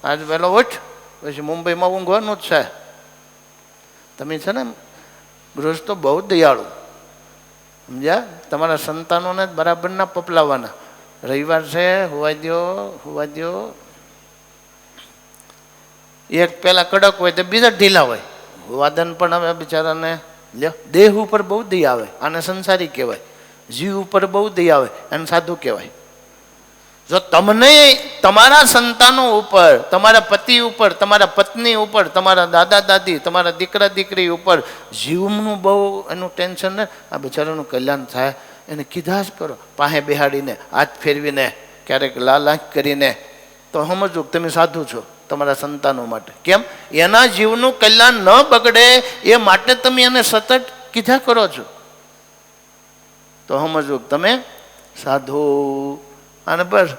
આજ વહેલો ઓઠ, પછી મુંબઈમાં ઊંઘવાનું જ છે. તમે છે ને ગૃહસ્થ તો બહુ દયાળુ, સમજ્યા? તમારા સંતાનોને જ બરાબરના પપલાવવાના. રવિવાર છે, હોવા દો હોવા દો. એક પેલા કડક હોય તો બીજા ઢીલા હોય. વાદન પણ હવે બિચારાને લ્યો દેહ ઉપર બહુ દયા આવે, આને સંસારી કહેવાય. જીવ ઉપર બહુ દયા આવે, આને સાધુ કહેવાય. જો તમને તમારા સંતાનો ઉપર, તમારા પતિ ઉપર, તમારા પત્ની ઉપર, તમારા દાદા દાદી, તમારા દીકરા દીકરી ઉપર જીવનું બહુ એનું ટેન્શન ને, આ બિચારાનું કલ્યાણ થાય એને કીધા જ કરો. પાસે બેહાડીને, હાથ ફેરવીને, ક્યારેક લાલાંખ કરીને, તો સમજો તમે સાધુ છો તમારા સંતાનો માટે. કેમ? એના જીવનું કલ્યાણ ન બગડે એ માટે તમે એને સતત કીધા કરો છો. તો સમજો તમે સાધુ. અને બસ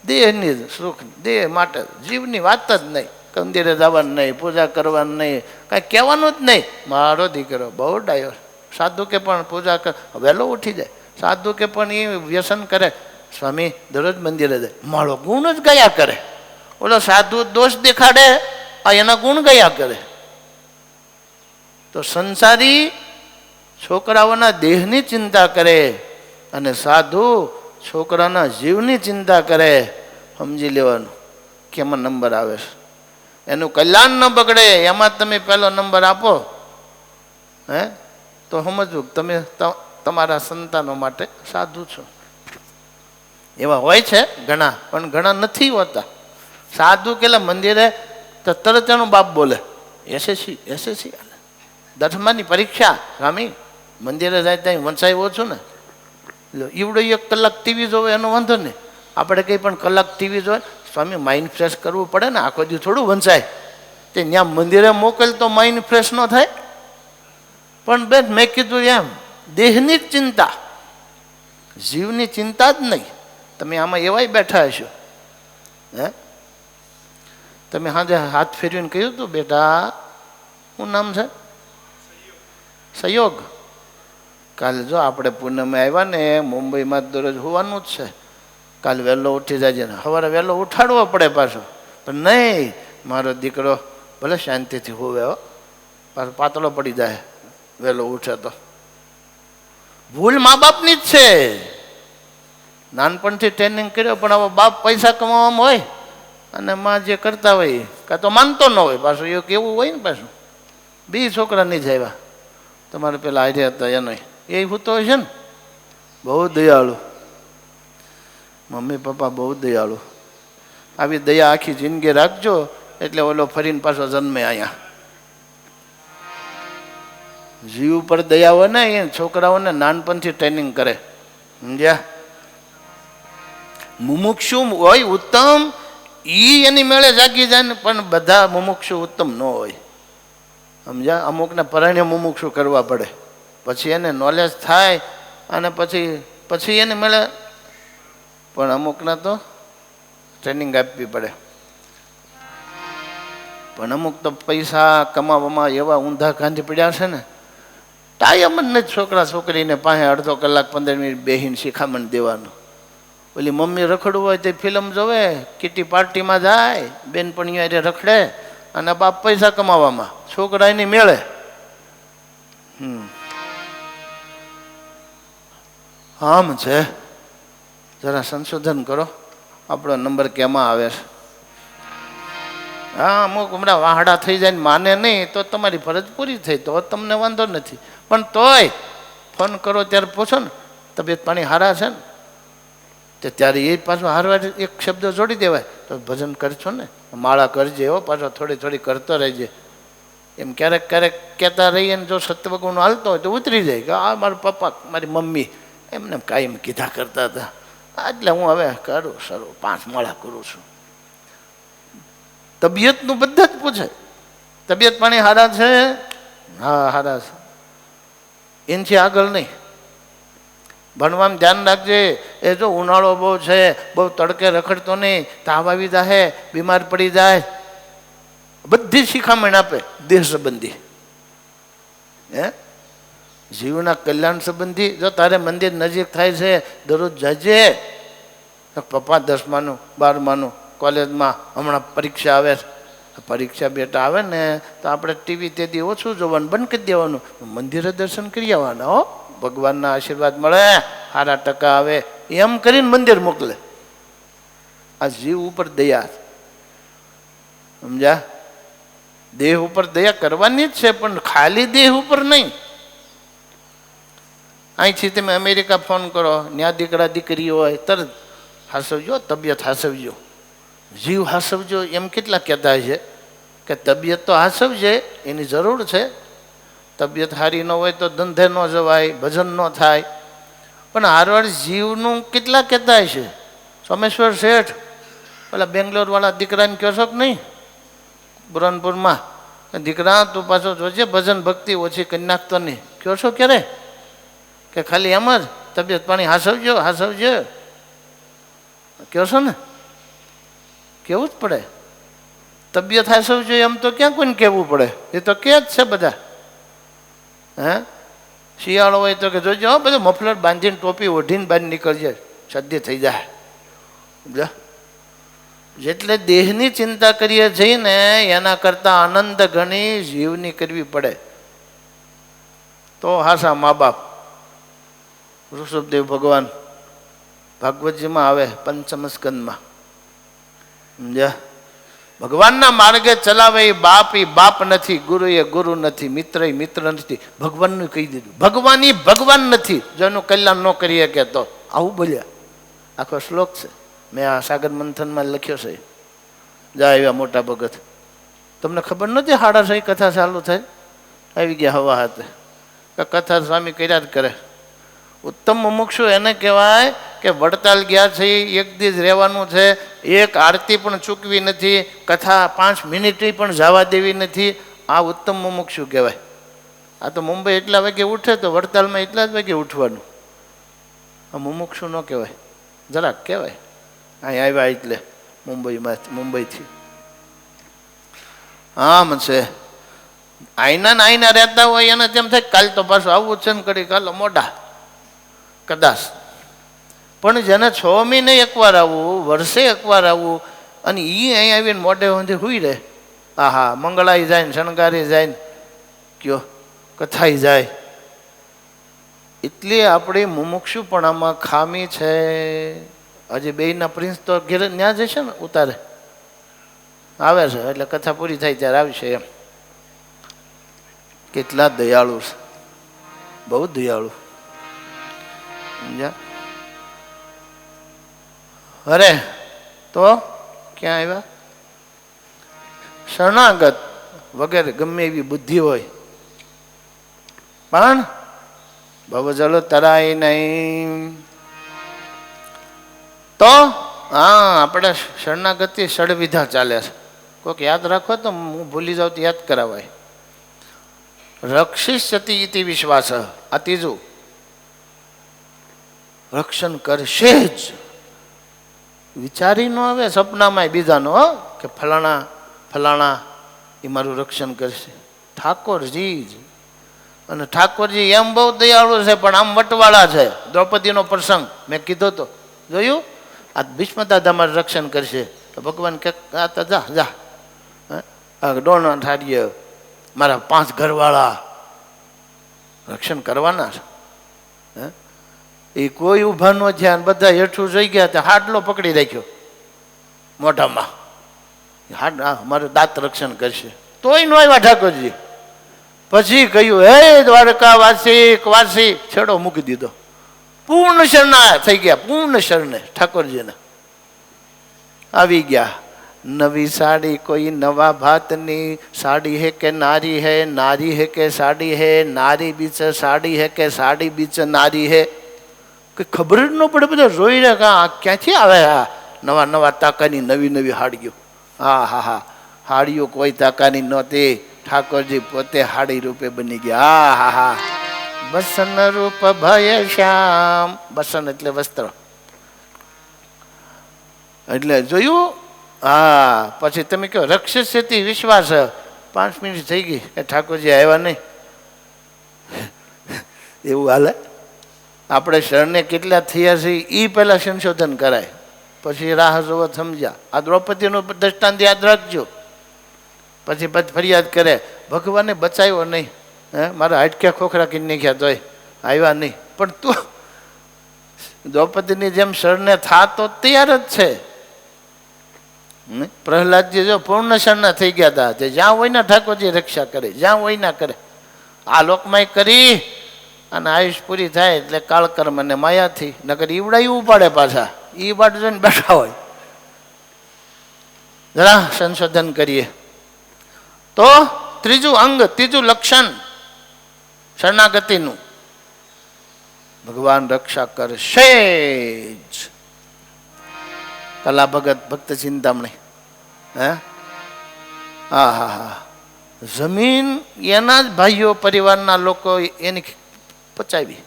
દેહની સુખ, દેહ માટે જીવની વાત જ નહીં. મંદિરે જવાનું નહીં, પૂજા કરવાનું નહીં, કાંઈ કહેવાનું જ નહીં. મારો દીકરો બહુ ડાયો. સાધુ કે પણ પૂજા કર, વહેલો ઉઠી જાય. સાધુ કે પણ એ વ્યસન કરે, સ્વામી દરરોજ મંદિરે જાય, મારો ગુણ જ ગયા કરે. ઓલો સાધુ દોષ દેખાડે, આ એના ગુણ ગયા કરે. તો સંસારી છોકરાઓના દેહની ચિંતા કરે અને સાધુ છોકરાના જીવની ચિંતા કરે. સમજી લેવાનું કેમાં નંબર આવે છે. એનું કલ્યાણ ન બગડે એમાં તમે પહેલો નંબર આપો. હે, તો સમજવું તમે તમારા સંતાનો માટે સાધુ છો. એવા હોય છે ઘણા, પણ ઘણા નથી હોતા. સાધુ કેલા મંદિરે તો તરત એનું બાપ બોલે એસએસસી એસએસસી 10માની પરીક્ષા. સ્વામી મંદિરે જાય ત્યાં વંચાયો છું ને, ઈવડો 1 કલાક ટીવી જોવે એનો વાંધો નહીં. આપણે કંઈ પણ કલાક ટીવી જોવે, સ્વામી માઇન્ડ ફ્રેશ કરવું પડે ને, આખો દી થોડું વંચાય. તે ત્યાં મંદિરે મોકલ તો માઇન્ડ ફ્રેશ ન થાય. પણ બેન મેં કીધું એમ દેહની જ ચિંતા, જીવની ચિંતા જ નહીં. તમે આમાં એવાય બેઠા હશો. હે, તમે હાજે હાથ ફેરવીને કહ્યું હતું બેટા શું નામ છે? સહયોગ. કાલે જો આપણે પૂનમે આવ્યા ને, મુંબઈમાં દરરોજ હોવાનું જ છે. કાલે વહેલો ઉઠી જાય ને, સવારે વહેલો ઉઠાડવો પડે પાછો. પણ નહીં, મારો દીકરો ભલે શાંતિથી હોવે હો, પાછો પાતળો પડી જાય વહેલો ઉઠે તો. ભૂલ મા બાપની જ છે. નાનપણથી ટ્રેનિંગ કર્યો, પણ હવે બાપ પૈસા કમાવામાં હોય અને માં જે કરતા હોય કાં તો માનતો ન હોય. પાછું એવું કેવું હોય ને, પાછું 2 છોકરા નહીં જ આવ્યા તમારે પેલા આર્યા હતા એનો એ હૂતો હોય છે ને. બહુ દયાળુ મમ્મી પપ્પા, બહુ દયાળુ. આવી દયા આખી જિંદગી રાખજો એટલે ઓલો ફરીને પાછો જન્મે અહીંયા. જીવ ઉપર દયા હોય ને એ છોકરાઓને નાનપણથી ટ્રેનિંગ કરે, સમજ્યા? મુમુક્ષુ હોય ઉત્તમ ઈ એની મેળે જાગી જાય ને, પણ બધા મુમુક્ષુ ઉત્તમ ન હોય, સમજ્યા? અમુકને પરણ્ય મુમુક્ષુ કરવા પડે, પછી એને નોલેજ થાય અને પછી એને મળે, પણ અમુકને તો ટ્રેનિંગ આપવી પડે. પણ અમુક તો પૈસા કમાવામાં એવા ઊંધા કાંધી પડ્યા છે ને, ટાઈમ જ નથી છોકરા છોકરીને પાસે અડધો કલાક 15 મિનિટ બેહીને શિખામણ દેવાનું. ઓલી મમ્મી રખડવું હોય તે ફિલ્મ જોવે, કિટી પાર્ટીમાં જાય, બેનપણીઓ હારે રખડે, અને બાપ પૈસા કમાવામાં, છોકરા એની મેળે. આમ છે, જરા સંશોધન કરો, આપણો નંબર કેમાં આવે છે. હા, અમુક હમણાં વાહડા થઈ જાય ને માને નહીં તો તમારી ફરજ પૂરી થઈ, તો તમને વાંધો નથી. પણ તોય ફોન કરો ત્યારે પૂછો ને તબિયત પાણી હારા છે ને, તો ત્યારે એ પાછું હારવાર એક શબ્દ જોડી દેવાય, તો ભજન કરશો ને, માળા કરજે હો, પાછો થોડી થોડી કરતો રહેજે. એમ ક્યારેક ક્યારેક કહેતા રહીએ ને જો સત્વગુણ હાલતો હોય તો ઉતરી જાય કે આ મારા પપ્પા મારી મમ્મી એમને કાયમ કીધા કરતા હતા, એટલે હું હવે કરું સરું 5 માળા કરું છું. તબિયતનું બધા જ પૂછે, તબિયત પાણી હારા છે? હા હારા છે. એનાથી આગળ નહીં. ભણવામાં ધ્યાન રાખજે. એ જો ઉનાળો બહુ છે, બહુ તડકે રખડતો નહીં, તાવ આવી જાય, બીમાર પડી જાય, બધી શિખામણ આપે દેહ સંબંધી, હે જીવના કલ્યાણ સંબંધી. જો તારે મંદિર નજીક થાય છે દરરોજ જજે. પપ્પા 10માનું 12માનું કોલેજમાં હમણાં પરીક્ષા આવે, પરીક્ષા બેટા આવે ને તો આપણે ટીવી તેથી ઓછું જોવાનું, બંધ કરી દેવાનું, મંદિરે દર્શન કરી આવવાના. હો, ભગવાનના આશીર્વાદ મળે, સારા ટકા આવે, એમ કરીને મંદિર મોકલે. આ જીવ ઉપર દયા, સમજ્યા? દેહ ઉપર દયા કરવાની જ છે, પણ ખાલી દેહ ઉપર નહીં. અહીંથી તમે અમેરિકા ફોન કરો, ત્યાં દીકરા દીકરી હોય, તરત હાસવજો, તબિયત હાસવજો, જીવ હાસવજો, એમ કેટલા કહેતા છે કે તબિયત તો હાસવજે, એની જરૂર છે. તબિયત સારી ન હોય તો ધંધે ન જવાય, ભજન ન થાય. પણ હારવાર જીવનું કેટલા કહેતા છે. સોમેશ્વર શેઠ પેલા બેંગ્લોરવાળા દીકરાને કહો છો કે નહીં, બુરહાનપુરમાં, દીકરા તું પાછો જોજે ભજન ભક્તિ ઓછી કરી નાખતો નહીં. કહો છો ક્યારે? કે ખાલી એમ જ તબિયત પાણી હાસવજો હાસવજો કહો છો ને? કેવું જ પડે. તબિયત હાસવજો એમ તો ક્યાં કોઈને કહેવું પડે, એ તો કે જ છે બધા. હે શિયાળો હોય તો કે જોજો બધું મફલર બાંધીને ટોપી ઓઢીને બહાર નીકળજે, શરદી થઈ જાય. જેટલે દેહની ચિંતા કરીએ છીએ ને એના કરતાં આનંદ ઘણી જીવની કરવી પડે. તો હાસા મા બાપ. ઋષભદેવ ભગવાન ભાગવતજીમાં આવે 5મ સ્કંદમાં, સમજ્યા? ભગવાનના માર્ગે ચલાવે એ બાપ નથી, ગુરુ એ ગુરુ નથી, મિત્ર એ મિત્ર નથી. ભગવાનનું કહી દીધું, ભગવાન એ ભગવાન નથી જો એનું કલ્યાણ ન કરીએ કે તો. આવું બોલ્યા, આખો શ્લોક છે, મેં આ સાગર મંથનમાં લખ્યો છે. જા એવા મોટા ભગત, તમને ખબર નથી 6:30 કથા ચાલુ થાય, આવી ગયા હવા હાથે, કથા સ્વામી કર્યા જ કરે. ઉત્તમ મુમુક્ષુ એને કહેવાય કે વડતાલ ગયા છે, એક દિવસ રહેવાનું છે, એક આરતી પણ ચૂકવી નથી, કથા 5 મિનિટ પણ જવા દેવી નથી. આ ઉત્તમ મુમુક્ષુ કહેવાય. આ તો મુંબઈ એટલા વાગે ઉઠે તો વડતાલમાં એટલા જ વાગે ઉઠવાનું. આ મુમુક્ષુ ન કહેવાય, જરાક કહેવાય. અહીં આવ્યા એટલે મુંબઈથી આમ છે. આઈના રહેતા હોય એને તેમ થાય કાલ તો પાછું આવવું છે ને, કરી કાલો મોઢા કદાચ. પણ જેને 6 મહિને એકવાર આવવું, વર્ષે એકવાર આવવું, અને એ અહીં આવીને મોઢે ઊંધી હુઈ રહે. આહા, મંગળાઈ જાય ને, શણગારી જાય ને, કયો કથાઈ જાય. એટલે આપણી મુમુક્ષુપણામાં ખામી છે. હજી બેયના પ્રિન્સ તો ઘેર ત્યાં જશે ને, ઉતારે આવે છે એટલે કથા પૂરી થાય ત્યારે આવશે. એમ કેટલા દયાળુ છે, બહુ દયાળુ, સમજ્યા? અરે તો ક્યાં આવ્યા? શરણાગત વગેરે ગમે એવી બુદ્ધિ હોય પણ ભવજલ તરાય નહીં. તો હા, આપણે શરણાગતિ ષડવિધા ચાલે છે. કોઈક યાદ રાખો તો હું ભૂલી જાઉં તો યાદ કરાવાય. રક્ષિષ્યતિ ઇતિ વિશ્વાસ, આ ત્રીજું. રક્ષણ કરશે જ, વિચારી ન આવે સપનામાં બીજાનો કે ફલાણા ફલાણા એ મારું રક્ષણ કરશે. ઠાકોરજી જ. અને ઠાકોરજી એમ બહુ દયાળુ છે પણ આમ વટવાળા છે. દ્રૌપદીનો પ્રસંગ મેં કીધો તો જોયું. આ ભીષ્મ દાદા મારું રક્ષણ કરશે તો ભગવાન કે આ તો જા જા ડોણા ઠારીએ મારા 5 ઘરવાળા રક્ષણ કરવાના છે. એ કોઈ ઊભા ન થયા, બધા હેઠું જોઈ ગયા તો હાડલો પકડી રાખ્યો મોઢામાં. હાડ મારું દાંત રક્ષણ કરશે. તોય નો આવ્યા ઠાકોરજી. પછી કહ્યું, હે દ્વારકા વાસી વાસી, છેડો મૂકી દીધો. પૂર્ણ શરણા થઈ ગયા, પૂર્ણ શરણે ઠાકોરજીને આવી ગયા. નવી સાડી કોઈ નવા ભાતની, સાડી હે કે નારી હે, નારી હે કે સાડી હે, નારી બીચ સાડી હે કે સાડી બીચ નારી હે. કંઈ ખબર જ ન પડે. બધા જોઈ રહ્યા ક્યાંથી આવે આ નવા નવા તાકાની નવી નવી હાડીઓ. હા હા હા, હાડીઓ કોઈ તાકાની નહોતી. ઠાકોરજી પોતે હાડી રૂપે બની ગયા. હા હા હા. બસન રૂપ ભય શ્યામ. બસન એટલે વસ્ત્ર. એટલે જોયું. હા, પછી તમે કહો રક્ષિષ્યતિ વિશ્વાસ. 5 મિનિટ થઈ ગઈ કે ઠાકોરજી આવ્યા નહીં. એવું હાલે. આપણે શરણે કેટલા થયા છીએ એ પહેલાં સંશોધન કરાય, પછી રાહ જોવો સમજ્યા. આ દ્રૌપદીનું દ્રષ્ટાંત યાદ રાખજો. પછી ફરિયાદ કરે ભગવાને બચાવ્યો નહીં, મારા હાડક્યા ખોખરા કરી નાખ્યા તોય આવ્યા નહીં. પણ તું દ્રૌપદીની જેમ શરણે થા તો તૈયાર જ છે. પ્રહલાદજી જો પૂર્ણ શરણા થઈ ગયા હતા. તે જ્યાં હોય ને ઠાકોરજી રક્ષા કરે, જ્યાં હોય ના કરે. આ લોકમાં કરી અને આયુષ પૂરી થાય એટલે કાળકર્મ અને માયાથી નકર ઈવડાયું ઉપાડે પાછા. એ વાટ જોઈને બેઠા હોય. જરા સંશોધન કરીએ તો ત્રીજું અંગ, ત્રીજું લક્ષણ શરણાગતિનું, ભગવાન રક્ષા કરશે જ. કલા ભગત ભક્ત ચિંતામણી. હે હા હા હા. જમીન એના જ ભાઈઓ પરિવારના લોકો એની પચાવી.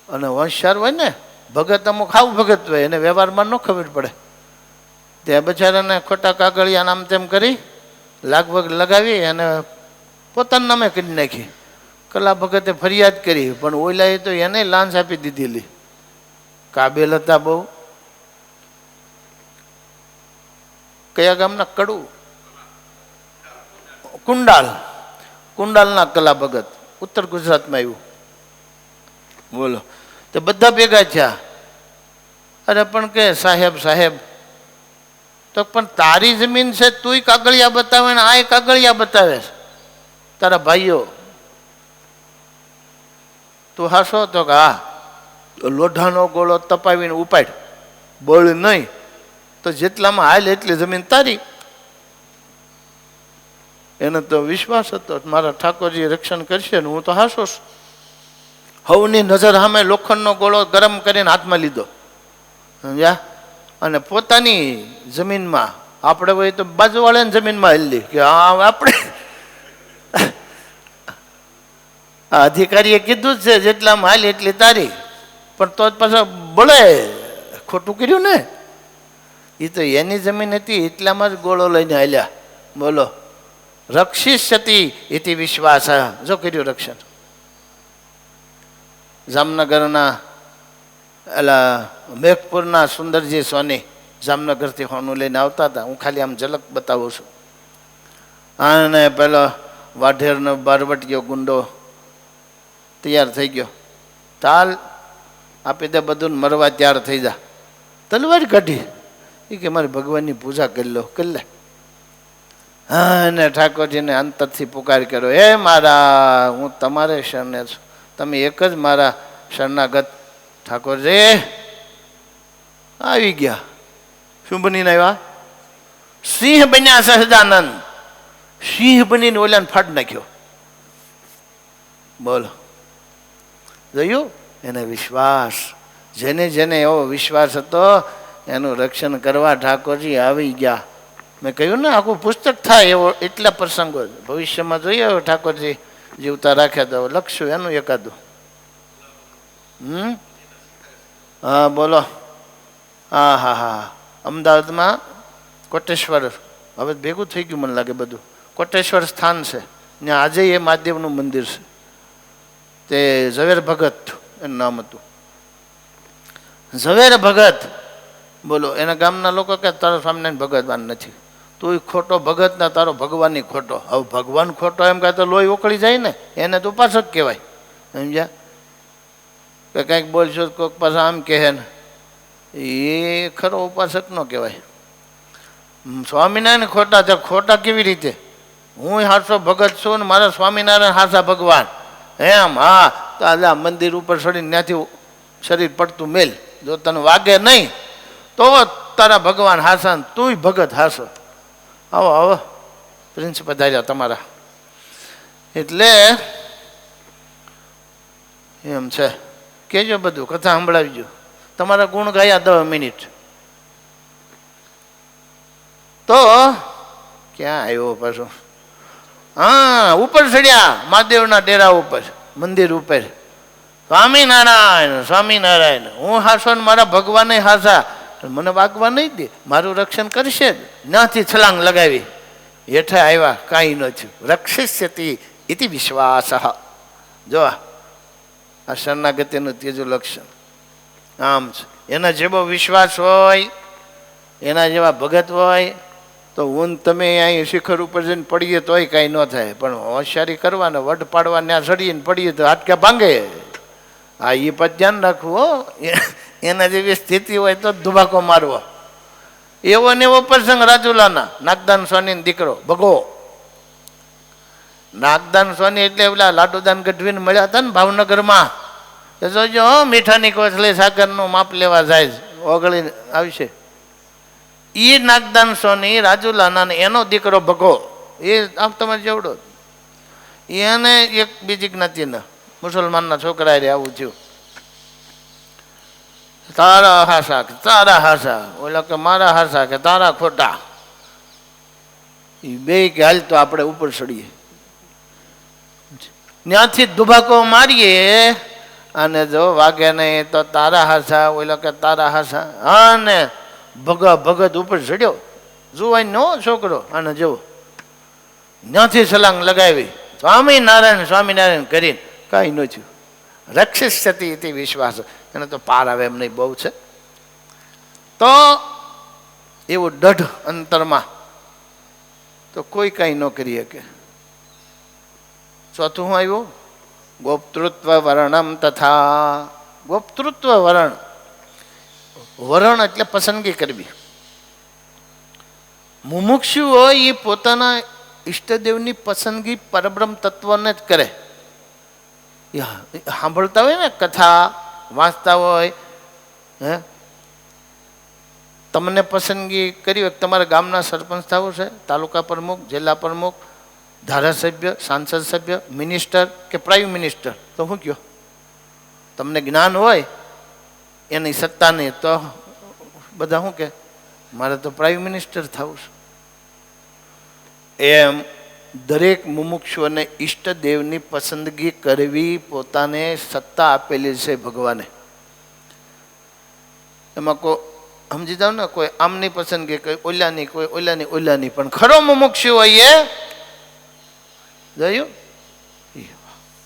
અને હોશિયાર હોય ને ભગત, અમુક ખાવું ભગત હોય એને વ્યવહારમાં ન ખબર પડે. ત્યાં બચારાને ખોટા કાગળિયા આમ તેમ કરી લાગવગ લગાવી અને પોતાના નામે કરી નાખી. કલા ભગતે ફરિયાદ કરી પણ ઓલાએ તો એને લાંચ આપી દીધેલી. કાબેલ હતા બહુ. કયા ગામના? કડુ કુંડાલ. કુંડાલના કલા ભગત ઉત્તર ગુજરાતમાં આવ્યું. બોલો. તો બધા ભેગા થયા. અરે પણ કે સાહેબ સાહેબ, તો પણ તારી જમીન છે, તુંય કાગળિયા બતાવે ને આય કાગળિયા બતાવે છે તારા ભાઈઓ. તું હાસો તો કે હા. લોઢાનો ગોળો તપાવીને ઉપાડ, બળ નહીં તો જેટલામાં હાલ એટલી જમીન તારી. એને તો વિશ્વાસ હતો મારા ઠાકોરજી રક્ષણ કરશે ને હું તો હાસો છું. હવની નજર સામે લોખંડનો ગોળો ગરમ કરીને હાથમાં લીધો. સમજ્યા? અને પોતાની જમીનમાં, આપણે હોય તો બાજુવાળાની જમીનમાં હેલી કે હા આપણે અધિકારીએ કીધું જ છે જેટલામાં હાલ એટલી તારી. પણ તો પાછા બળે ખોટું કર્યું ને. એ તો એની જમીન હતી એટલામાં જ ગોળો લઈને હાલ્યા. બોલો. રક્ષિષ્યતિ ઇતિ વિશ્વાસ. જો કર્યું રક્ષણ. જામનગરના એલા મેઘપુરના સુંદરજી સોની જામનગરથી હોનું લઈને આવતા હતા. હું ખાલી આમ ઝલક બતાવું છું. અને પેલો વાઢેરનો બારવટીયો ગુંડો તૈયાર થઈ ગયો. તાલ આપી દે બધું, મરવા તૈયાર થઈ જા. તલવાર કાઢી. એ કે મારે ભગવાનની પૂજા કરી લો. કરી લે. હા, અને ઠાકોરજીને અંતરથી પુકાર કર્યો, હે મારા, હું તમારે શરણે છું, તમે એક જ મારા શરણાગત. ઠાકોરજી આવી ગયા. શું બનીને આવ્યા? સિંહ બન્યા સહજાનંદ. સિંહ બનીને ઓલાને ફાડ નાખ્યો. બોલો, જોયું? એને વિશ્વાસ, જેને જેને એવો વિશ્વાસ હતો એનું રક્ષણ કરવા ઠાકોરજી આવી ગયા. મેં કહ્યું ને આખું પુસ્તક થાય એવો, એટલા પ્રસંગો ભવિષ્યમાં જોઈએ હવે ઠાકોરજી જીવતા રાખ્યા તો લખશું એનું એકાદું. હા બોલો. હા હા હા, અમદાવાદમાં કોટેશ્વર, હવે ભેગું થઈ ગયું મને લાગે બધું, કોટેશ્વર સ્થાન છે ત્યાં આજે એ મહાદેવનું મંદિર છે. તે ઝવેર ભગત એનું નામ હતું, ઝવેર ભગત. બોલો, એના ગામના લોકો કે તારો સ્વામિનારાયણ ભગવાન નથી, તું ખોટો ભગત ના તારો ભગવાનની ખોટો. હવે ભગવાન ખોટો એમ કહે તો લોહી ઉકળી જાય ને, એને તો ઉપાસક કહેવાય. સમજ્યા? કે કંઈક બોલશો કોઈક પાસે આમ કહે ને, એ ખરો ઉપાસક નો કહેવાય. સ્વામિનારાયણ ખોટા છે, ખોટા કેવી રીતે? હું હારસો ભગત છું ને મારા સ્વામિનારાયણ હાસા ભગવાન એમ? હા, તો આ મંદિર ઉપર ચડીને ત્યાંથી શરીર પડતું મેલ, જો તને વાગે નહીં તો તારા ભગવાન હાસા, તુંય ભગત હાસો. આવો આવો પ્રિન્સ પધાર્યા તમારા. એટલે એમ છે, કહેજો બધું, કથા સંભળાવજો. તમારા ગુણ ગાયા 10 મિનિટ તો ક્યાં આવ્યો પાછો? હા, ઉપર ચડ્યા મહાદેવના ડેરા ઉપર, મંદિર ઉપર. સ્વામિનારાયણ સ્વામિનારાયણ, હું હાસો ને મારા ભગવાને હાસા, મને વાગવા નહીં દે, મારું રક્ષણ કરશે જ. ત્યાંથી છલાંગ લગાવી હેઠા આવ્યા, કાંઈ ન થયું. રક્ષિષ્યતિ ઇતિ વિશ્વાસ. જો આ શરણાગતિનું ત્રીજું લક્ષણ આમ છે. એના જેવો વિશ્વાસ હોય, એના જેવા ભગત હોય તો હું તમે અહીં શિખર ઉપર જઈને પડીએ તોય કાંઈ ન થાય, પણ હોશિયારી કરવાને વટ પાડવા ત્યાં ચડીને પડીએ તો હાથ ક્યાં ભાંગે. હા, એ પણ ધ્યાન રાખવું હો. એના જેવી સ્થિતિ હોય તો ધુબાકો મારવો. એવો ને એવો પ્રસંગ રાજુલાના નાગદાન સ્વામીનો દીકરો ભગો. નાગદાન સ્વામી એટલે પેલા લાડુદાન ગઢવીને મળ્યા હતા ને ભાવનગરમાં. જોજો મીઠાની કોથળી સાગરનું માપ લેવા જાય, ઓગળી આવશે. એ નાગદાન સ્વામી રાજુલાના, એનો દીકરો ભગો, એ આમ તમારે જેવડો. એને એક બીજી જ્ઞાતિના મુસલમાનના છોકરા રે આવું થયું. તારા હાસા કે તારા હાસા, ઓલા કે મારા હાસા કે તારા ખોટા. એ બે કે હાલ તો આપણે ઉપર ચડીએ, ત્યાંથી દુભાકો મારીએ અને જો વાગે નહીં તો તારા હાસા, ઓલા કે તારા હાસા. અને ભગત ઉપર ચડ્યો, જોવાય નો છોકરો. અને જુઓ ત્યાંથી છલાંગ લગાવી, સ્વામિનારાયણ સ્વામિનારાયણ કરીને કાંઈ ન થયું. રક્ષિષ્યતિ ઇતિ વિશ્વાસ. એને તો પાર આવે એમ નહીં, બહુ છે. તો એવું દઢ અંતરમાં તો કોઈ કાંઈ ન કરી શકે. ચોથું શું આવ્યું? ગોપ્તૃત્વ વર્ણમ તથા. ગોપ્તૃત્વ વરણ, વરણ એટલે પસંદગી કરવી. મુમુક્ષુ હોય એ પોતાના ઈષ્ટદેવની પસંદગી પરબ્રહ્મ તત્વને જ કરે. સાંભળતા હોય ને, કથા વાંચતા હોય, હે, તમને પસંદગી કરી હોય, તમારા ગામના સરપંચ થવું છે, તાલુકા પ્રમુખ, જિલ્લા પ્રમુખ, ધારાસભ્ય, સાંસદ સભ્ય, મિનિસ્ટર કે પ્રાઇમ મિનિસ્ટર, તો શું કહો? તમને જ્ઞાન હોય એની સત્તાની, તો બધા શું કે મારે તો પ્રાઇમ મિનિસ્ટર થવું છે. એમ દરેક મુમુક્ષુઓને ઈષ્ટદેવની પસંદગી કરવી પોતાને સત્તા આપેલી છે ભગવાને. એમાં કોઈ સમજી જાવ ને, કોઈ આમની પસંદગી, કોઈ ઓલાની, કોઈ ઓલાની, ઓલાની. પણ ખરો મુમુક્ષુ હોય એ જોયું,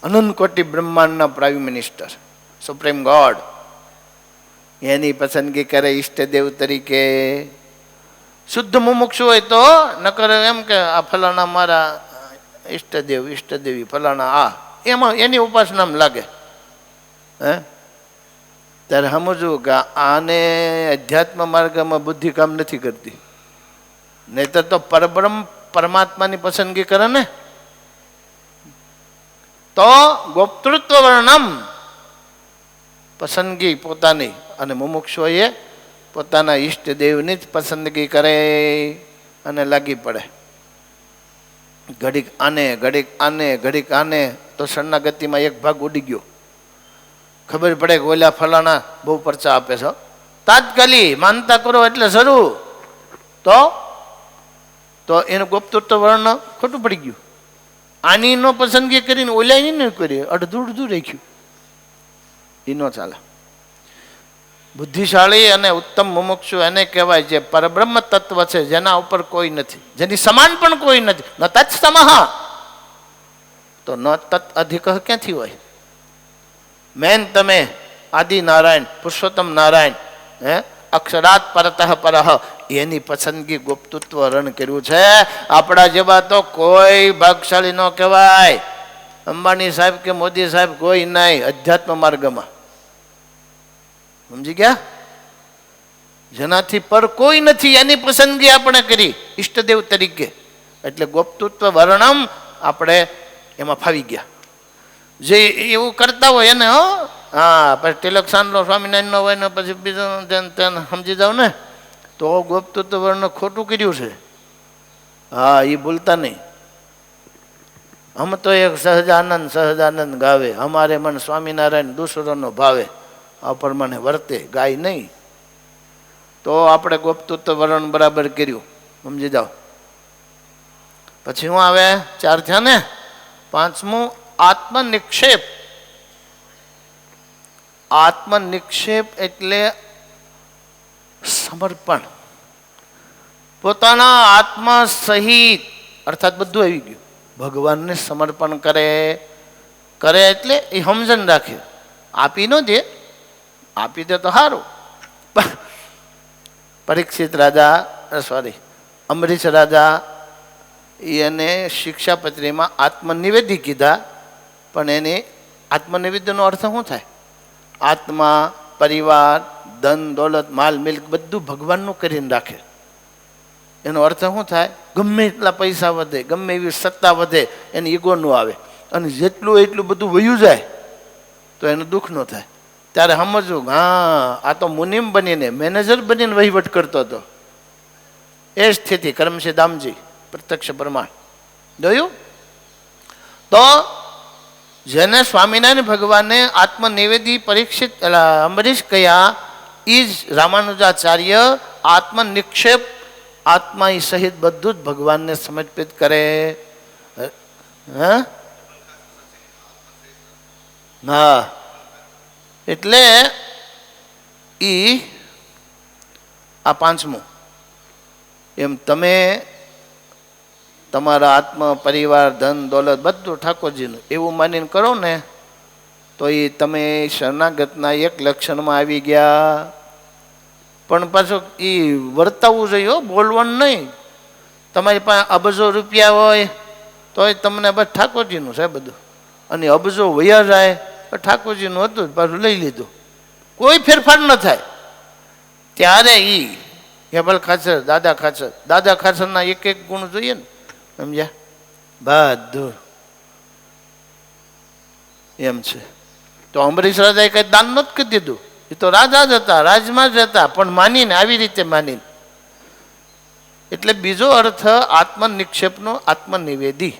અનંત કોટી બ્રહ્માંડના પ્રાઇમ મિનિસ્ટર, સુપ્રીમ ગોડ, એની પસંદગી કરે ઈષ્ટદેવ તરીકે. શુદ્ધ મુમુક્ષુ હોય તો નકર એમ કે આ ફલાણા મારા ઈષ્ટદેવ, ઈષ્ટદેવી ફલાણા, આ એમાં એની ઉપાસનામાં લાગે. હે, ત્યારે સમજવું કે આને અધ્યાત્મ માર્ગમાં બુદ્ધિ કામ નથી કરતી. નહીતર તો પરબ્રહ્મ પરમાત્માની પસંદગી કરે ને. તો ગોપ્તૃત્વ વર્ણમ, પસંદગી પોતાની, અને મુમુક્ષુએ પોતાના ઈષ્ટદેવની જ પસંદગી કરે અને લાગી પડે. ઘડીક આને ઘડીક આને ઘડીક આને, તો શરણાગતિમાં એક ભાગ ઉડી ગયો. ખબર પડે કે ઓલા ફલાણા બહુ પરચા આપે છે, તાત્કાલિક માનતા કરો એટલે શરૂ, તો એનું ગુપ્તત્વ વર્ણ ખોટું પડી ગયું. આની નો પસંદગી કરીને ઓલાની ન કરી, અડધું અડધું રાખ્યું, એ ન ચાલે. બુદ્ધિશાળી અને ઉત્તમ મુમુક્ષુ એને કહેવાય જે પરબ્રહ્મ તત્વ છે, જેના ઉપર કોઈ નથી, જેની સમાન પણ કોઈ નથી. ન તત્સમઃ, તો ન તત અધિક ક્યાંથી હોય? મેન તમે આદિ નારાયણ, પુરુષોત્તમ નારાયણ, અક્ષરાત પરતઃ પરહ, એની પસંદગી ગુપ્તત્વ વર્ણન કર્યું છે. આપણા જેવા તો કોઈ ભાગશાળી ન કહેવાય. અંબાણી સાહેબ કે મોદી સાહેબ કોઈ નહીં અધ્યાત્મ માર્ગમાં. સમજી ગયા? જેનાથી પર કોઈ નથી એની પસંદગી આપણે કરી ઈષ્ટદેવ તરીકે, એટલે ગુપ્તત્વ વર્ણમ આપણે એમાં ફાવી ગયા. જે એવું કરતા હોય એને હા પછી તિલક સાંડલો સ્વામિનારાયણ નો હોય ને પછી બીજું તેને સમજી જાવ ને, તો ગુપ્તત્વ વર્ણન ખોટું કર્યું છે. હા, એ ભૂલતા નહીં. હમ તો એક સહજાનંદ ગાવે, અમારે મન સ્વામિનારાયણ દૂસરોનો ભાવે, આ પ્રમાણે વર્તે ગાય નહીં. તો આપણે ગુપ્તત્વ વર્ણન બરાબર કર્યું, સમજી જાઓ. પછી હું આવે 4 થયા ને. 5મું આત્મનિક્ષેપ. આત્મનિક્ષેપ એટલે સમર્પણ. પોતાના આત્મા સહિત, અર્થાત બધું આવી ગયું, ભગવાનને સમર્પણ કરે. કરે એટલે એ સમજણ રાખે, આપી ન દે, આપી દે તો સારું. પરીક્ષિત રાજા, સોરી અંબરીશ રાજા, એને શિક્ષાપત્રીમાં આત્મનિવેદી કીધા, પણ એને આત્મનિવેદનનો અર્થ શું થાય? આત્મા, પરિવાર, ધન દોલત, માલ મિલ્ક બધું ભગવાનનું કરીને રાખે. એનો અર્થ શું થાય? ગમે એટલા પૈસા વધે, ગમે એવી સત્તા વધે, એને ઈગો ન આવે, અને જેટલું એટલું બધું વયું જાય તો એનું દુઃખ ન થાય. ત્યારે સમજવું, હા આ તો મુનિમ બનીને મેનેજર બનીને વહીવટ કરતો હતો. એ સ્થિતિ કરમસિંહ દામજી પ્રત્યક્ષ પ્રમાણ જોયું. તો જેને સ્વામિનારાયણ ભગવાને આત્મનિવેદી પરીક્ષિત અંબરીશ કયા, એ જ રામાનુજાચાર્ય આત્મનિક્ષેપ, આત્મા સહિત બધું જ ભગવાનને સમર્પિત કરે. હા, એટલે આ 5મું. એમ તમે તમારા આત્મા, પરિવાર, ધન દોલત બધું ઠાકોરજીનું એવું માનીને કરો ને, તો એ તમે શરણાગતના એક લક્ષણમાં આવી ગયા. પણ પાછું એ વર્તાવવું જોઈએ, બોલવાનું નહીં. તમારી પાસે અબજો રૂપિયા હોય તોય તમને બસ ઠાકોરજીનું છે બધું, અને અબજો વયા જાય ઠાકોરજીનું હતું પાછું લઈ લીધું, કોઈ ફેરફાર ન થાય. ત્યારે એ હેબલ ખાચર, દાદા ખાચરના એક એક ગુણ જોઈએ ને, સમજ્યા? બધું એમ છે. તો અંબરીશ રાજાએ કઈ દાન નથી કરી દીધું, એ તો રાજા જ હતા, રાજમાં જ હતા, પણ માનીને આવી રીતે માનીને. એટલે બીજો અર્થ આત્મનિક્ષેપનો આત્મનિવેદી.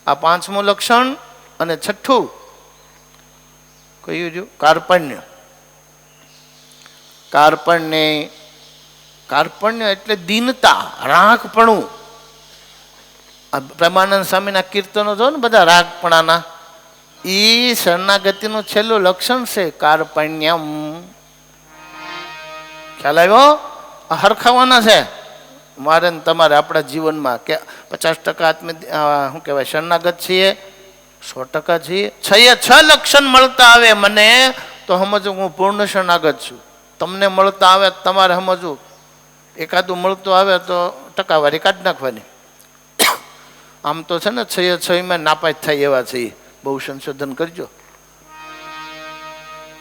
આ 5મું લક્ષણ. અને 6થું કયું જો? કાર્પણ્ય. કાર્પણ્ય એટલે દીનતા, રાગપણું. પ્રેમાનંદ સ્વામીના કીર્તનો જો ને બધા રાગપણાના, એ શરણાગતિનું છેલ્લું લક્ષણ છે કાર્પણ્યમ. ખ્યાલ આવ્યો? હરખાવાના છે મારે ને તમારે આપણા જીવનમાં, કે 50% શું કહેવાય શરણાગત છીએ, 100% છીએ. 6 લક્ષણ મળતા આવે મને તો સમજવું હું પૂર્ણ શરણાગત છું. તમને મળતા આવે તમારે સમજવું, એકાદું મળતું આવે તો ટકાવારી કાઢી નાખવાની. આમ તો છે ને 6 નાપાસ થાય એવા છે, બહુ સંશોધન કરજો.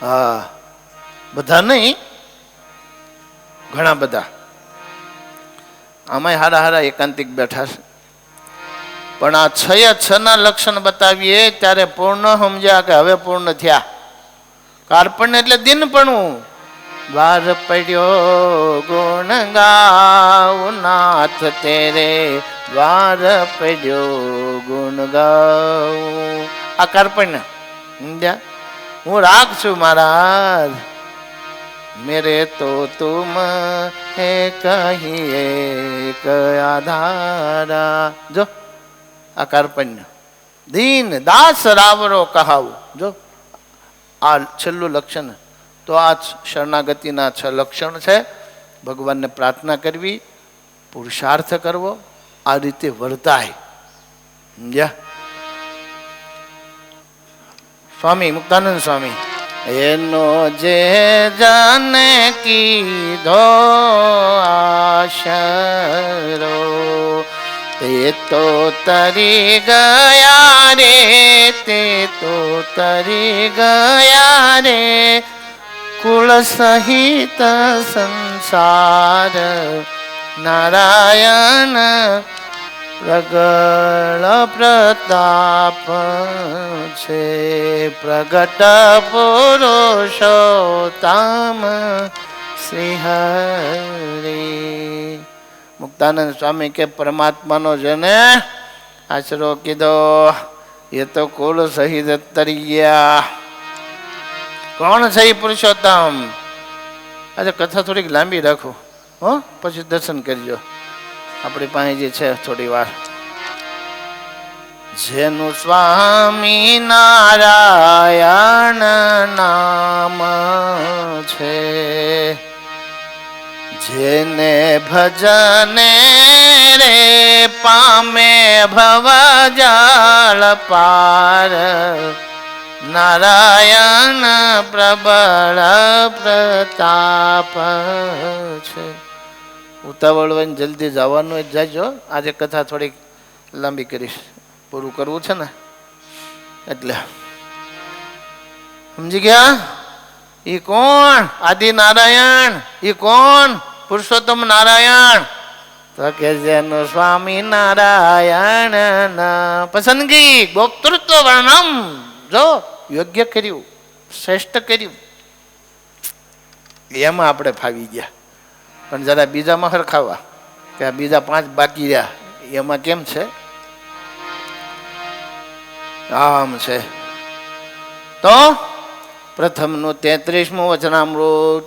હા, બધા નહીં, ઘણા બધા. આમાંય હારા એકાંતિક બેઠા છે. પણ આ 6 લક્ષણ બતાવીએ ત્યારે પૂર્ણ સમજ્યા કે હવે પૂર્ણ થયા. કાર્પણ્ય એટલે દિનપણું. વાર પડ્યો ગુણ ગાઉ નાથ તેરે, દ્વાર પડ્યો ગુણ ગાઉં. આ કરપણ સમજ્યા? હું રાગ છું મહારાજ. મેરે તો તુમ હે કહી એક આધારા. જો આ કાર્પણ્ય દીન દાસ રાવરો કહાવું. જો આ છેલ્લું લક્ષણ. તો આ શરણાગતિના 6 લક્ષણ છે. ભગવાનને પ્રાર્થના કરવી, પુરુષાર્થ કરવો, આ રીતે વર્તાય. સમજ્યા? સ્વામી મુક્તાનંદ સ્વામી એનો જે જાને કીધો આશરો તે તો તરી ગયા રે, તે તો તરી ગયા રે. કુળ સહિત સંસાર નારાયણ પ્રગળ પ્રતાપ છે. પ્રગટ પુરુષોત્તમ શ્રી હરિ. મુક્તાનંદ સ્વામી કે પરમાત્માનો જેને આશરો કીધો એ તો કુળ સહિત તરી ગયા. કોણ છે એ પુરુષોત્તમ? આજે કથા થોડીક લાંબી રાખો હો, પછી દર્શન કરજો. આપણી પાસે જે છે થોડી વાર. જેનું સ્વામી નારાયણ નામ છે, જેને ભજને રે પામે ભવજળ પાર. નારાયણ પ્રબળ પ્રતાપ છે. ઉતાવળ હોય ને જલ્દી જવાનું જ જાજો. આજે કથા થોડીક લાંબી કરીશ, પૂરું કરવું છે ને એટલે. સમજી ગયા? ઈ કોણ? આદિ નારાયણ. ઈ કોણ? પુરુષોત્તમ નારાયણ. તો કે જેનું સ્વામી નારાયણ ના પસંદગી ગોપતૃત્વ વર્ણમ. જો યોગ્ય કર્યું, શ્રેષ્ઠ કર્યું, એમાં આપણે ફાવી ગયા. પણ જરા બીજામાં હરખાવા કે આ બીજા 5 બાકી રહ્યા, એમાં કેમ છે? આમ છે. તો પ્રથમનું 33મું વચનામૃત,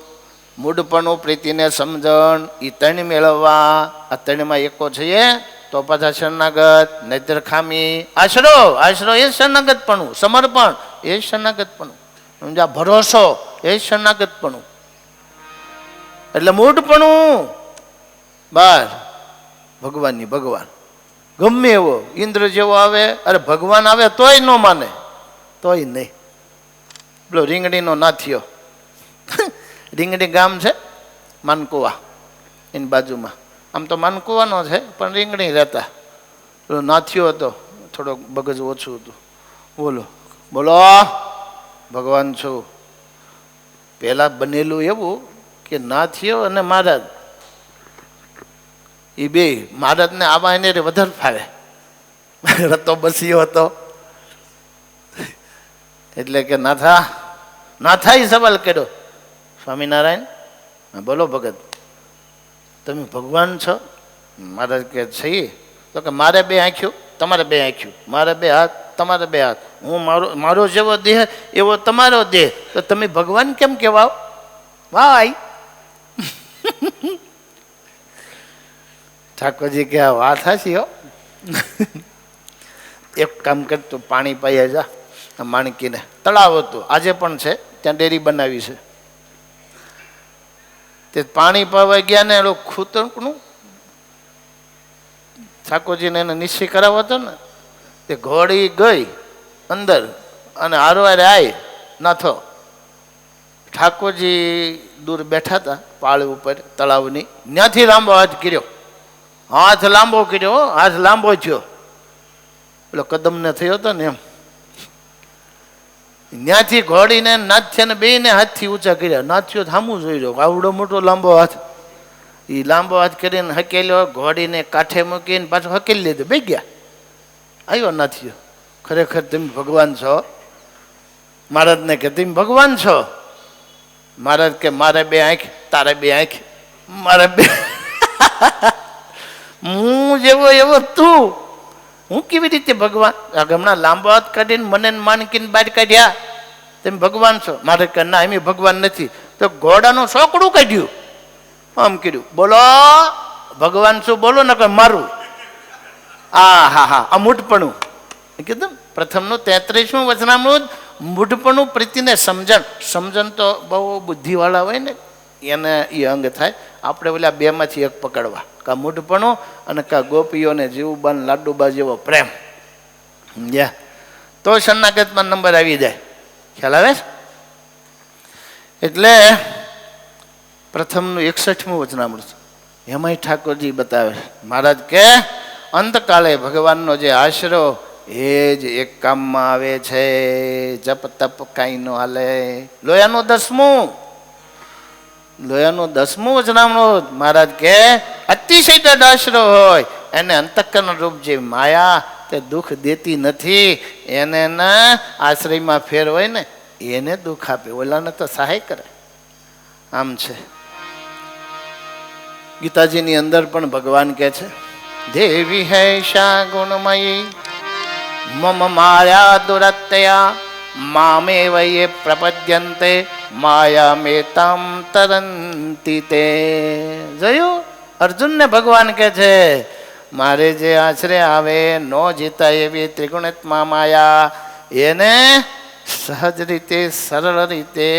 મૂળપણું, પ્રીતિને સમજણ, એ 3 મેળવવા. આ 3માં એકો છે તો પાછા શરણાગત, નહીતર ખામી. આશરો, આશરો એ શરણાગતપણું. સમર્પણ એ શરણાગતપણું. સમજા? ભરોસો એ શરણાગતપણું. એટલે મૂળપણું બસ ભગવાનની ભગવાન. ગમે એવો ઇન્દ્ર જેવો આવે, અરે ભગવાન આવે તોય ન માને, તોય નહીં. પેલો રીંગણીનો નાથિયો, રીંગણી ગામ છે માનકુવા, એની બાજુમાં. આમ તો માનકુવાનો છે પણ રીંગણી રહેતા. પેલો નાથિયો હતો, થોડોક મગજ ઓછું હતું. બોલો બોલો ભગવાન છું. પહેલાં બનેલું એવું કે નાથિયો અને મહારાજ, એ બે મહારાજને આવા એને વધારે ફાવે. રતો બસ્યો હતો એટલે કે નાથા, નાથા એ સવાલ કર્યો, સ્વામિનારાયણ બોલો ભગત, તમે ભગવાન છો? મહારાજ કે છે. તો કે મારે 2 આંખ્યું, તમારે 2 આંખ્યું, મારે 2 હાથ, તમારે 2 હાથ, હું મારો જેવો દેહ એવો તમારો દેહ, તો તમે ભગવાન કેમ કહેવાઓ? ભાઈ ઠાકોરજી કે આ વાત હાચી હો. એક કામ કરતું, પાણી પાયા જા માણકીને. તળાવ હતું, આજે પણ છે, ત્યાં ડેરી બનાવી છે. તે પાણી પાવા ગયા ને એનું ખૂતરનું ઠાકોરજીને એને નિશ્ચય કરાવો હતો ને, તે ઘોડી ગઈ અંદર અને હારવારે આય નાથો. ઠાકોરજી દૂર બેઠા હતા પાળ ઉપર તળાવની, ત્યાંથી લાંબો હાથ કર્યો, હાથ લાંબો કર્યો, હાથ લાંબો થયો. પેલો કદમને થયો હતો ને એમ, ત્યાંથી ઘોડીને નાથ્યને બેને હાથથી ઊંચા કર્યા. નાથ્યો સામું જોઈ રહ્યો, આવડો મોટો લાંબો હાથ. એ લાંબો હાથ કરીને હકેલ્યો, ઘોડીને કાંઠે મૂકીને પાછો હકેલી લીધો, બે ગયા. આવ્યો નાથ્યો, ખરેખર તમે ભગવાન છો? મહારાજને કે તમે ભગવાન છો? મહારાજ કે મારે 2 આંખ, તારે 2 આંખ, મારે 2 હું જેવો એવો તું, હું કેવી રીતે ભગવાન? હમણાં લાંબા હાથ કાઢીને મને માનકીને બહાર કાઢ્યા, તમે ભગવાન છો. મારે કે ના, એમ ભગવાન નથી. તો ઘોડાનું સોકડું કાઢ્યું, આમ કર્યું, બોલો ભગવાન શું, બોલો ને કે મારું. આ મૂઢપણું કીધું. પ્રથમનું 33મું વચનામૃત, મૂઢપણું પ્રીતિને સમજણ. સમજણ તો બહુ બુદ્ધિવાળા હોય ને એને એ અંગ થાય. આપણે ઓલા બેમાંથી એક પકડવા, કા મૂઢપણું અને કા ગોપીઓને જીવબાન લાડુબા જેવો પ્રેમ. સમજ્યા? તો શરણાગતમાં નંબર આવી જાય. ખ્યાલ આવે? એટલે પ્રથમનું 61મું વચનામૃત એમાંય ઠાકોરજી બતાવે. મહારાજ કે અંતકાળે ભગવાનનો જે આશરો એ જ એક કામમાં આવે છે. જપ તપ કાંઈ ન હાલે. લોયાનું 10મું વચનામૃત મહારાજ કે અતિશય દઢ આશરો હોય એને અંતઃકરણ રૂપ જે માયા તે દુઃખ દેતી નથી. એને આશ્રયમાં ફેર હોય ને એને દુઃખ આપે, ઓલાને તો સહાય કરે. આમ છે. ગીતાજીની અંદર પણ ભગવાન કહે છે, દેવી હૈ શા ગુણમયી મમ માયા દુરત્યા મામે વયે પ્રપદ્યંતે માયા મેતામ તરંતી તે. જોયું? અર્જુનને ભગવાન કહે છે મારે જે આશરે આવે નો જીતા એવી ત્રિગુણાત્મા માયા એને સહજ રીતે સરળ રીતે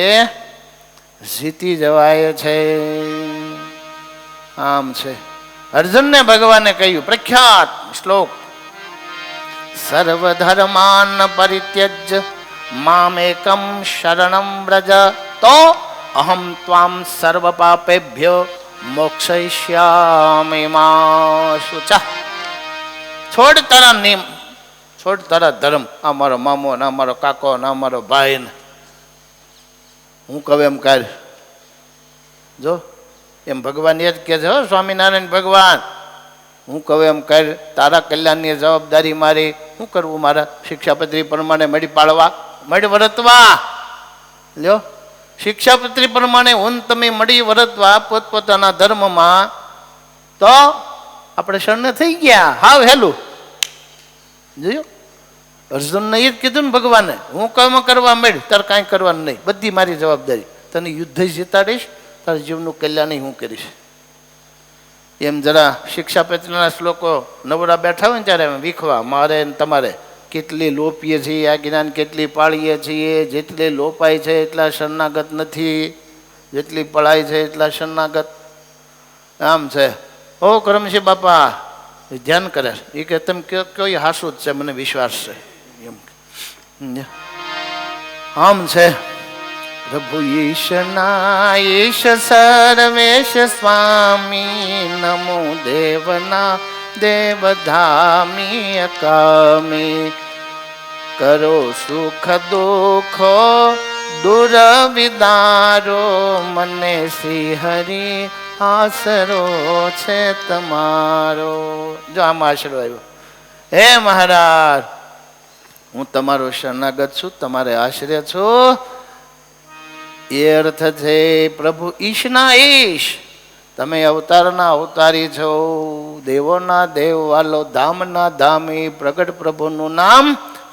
જીતી જવાય છે. આમ છે. અર્જુનને ભગવાને કહ્યું, પ્રખ્યાત શ્લોક, સર્વધર્માન પરિત્યજ્ય મામેકમ શરણમ વ્રજ તો અહમ ત્વામ સર્વ પાપેભ્યો મોક્ષયિષ્યામિ મા શુચઃ. છોડ તારા નિયમ, છોડ તારા ધર્મ. આ મારો મામો ના મારો કાકો ના મારો ભાઈ ને હું કહું એમ કર. જો એમ ભગવાન એ જ કહે છે, સ્વામિનારાયણ ભગવાન, હું કહું એમ કર. તારા કલ્યાણની જવાબદારી મારી. શું કરવું? મારા શિક્ષાપત્રી પ્રમાણે મળી પાડવા, મળી વર્તવા. લ્યો, શિક્ષાપત્રી પ્રમાણે હું તમે મળી વર્તવા પોતપોતાના ધર્મમાં, તો આપણે શરણે થઈ ગયા. હાવ હેલું. જોયું? અર્જુનને એ જ કીધું ને ભગવાને, હું કામ કરવા મળ, તારે કાંઈ કરવાનું નહીં, બધી મારી જવાબદારી. તને યુદ્ધ જીતાડીશ, તારા જીવનું કલ્યાણ હું કરીશ. એમ જરા શિક્ષાપત્રીના શ્લોકો નવરા બેઠા હોય ને ત્યારે વીખવા. મારે ને તમારે કેટલી લોપીએ છીએ, આ જ્ઞાન કેટલી પાળીએ છીએ. જેટલી લોપાય છે એટલા શરણાગત નથી, જેટલી પળાય છે એટલા શરણાગત. આમ છે. ઓ કરમસિંહ બાપા ધ્યાન કરે એ કે તમે કયો એ હાસું જ છે, મને વિશ્વાસ છે એમ. આમ છે. પ્રભુ ઈશના ઈશ સર્વેશ સ્વામી નમો દેવના દેવધામી અકામી કરો સુખ દુઃખો દૂર વિદારો મને શ્રી હરિ આશરો છે તમારો. જો આમાં આશરો આવ્યો, હે મહારાજ હું તમારો શરણાગત છું, તમારે આશ્રય છું. એ અર્થ છે પ્રભુ ઈશના ઈશ, તમે અવતારના અવતારી છો, દેવોના દેવ વાલો ધામના ધામી પ્રગટ પ્રભુનું નામ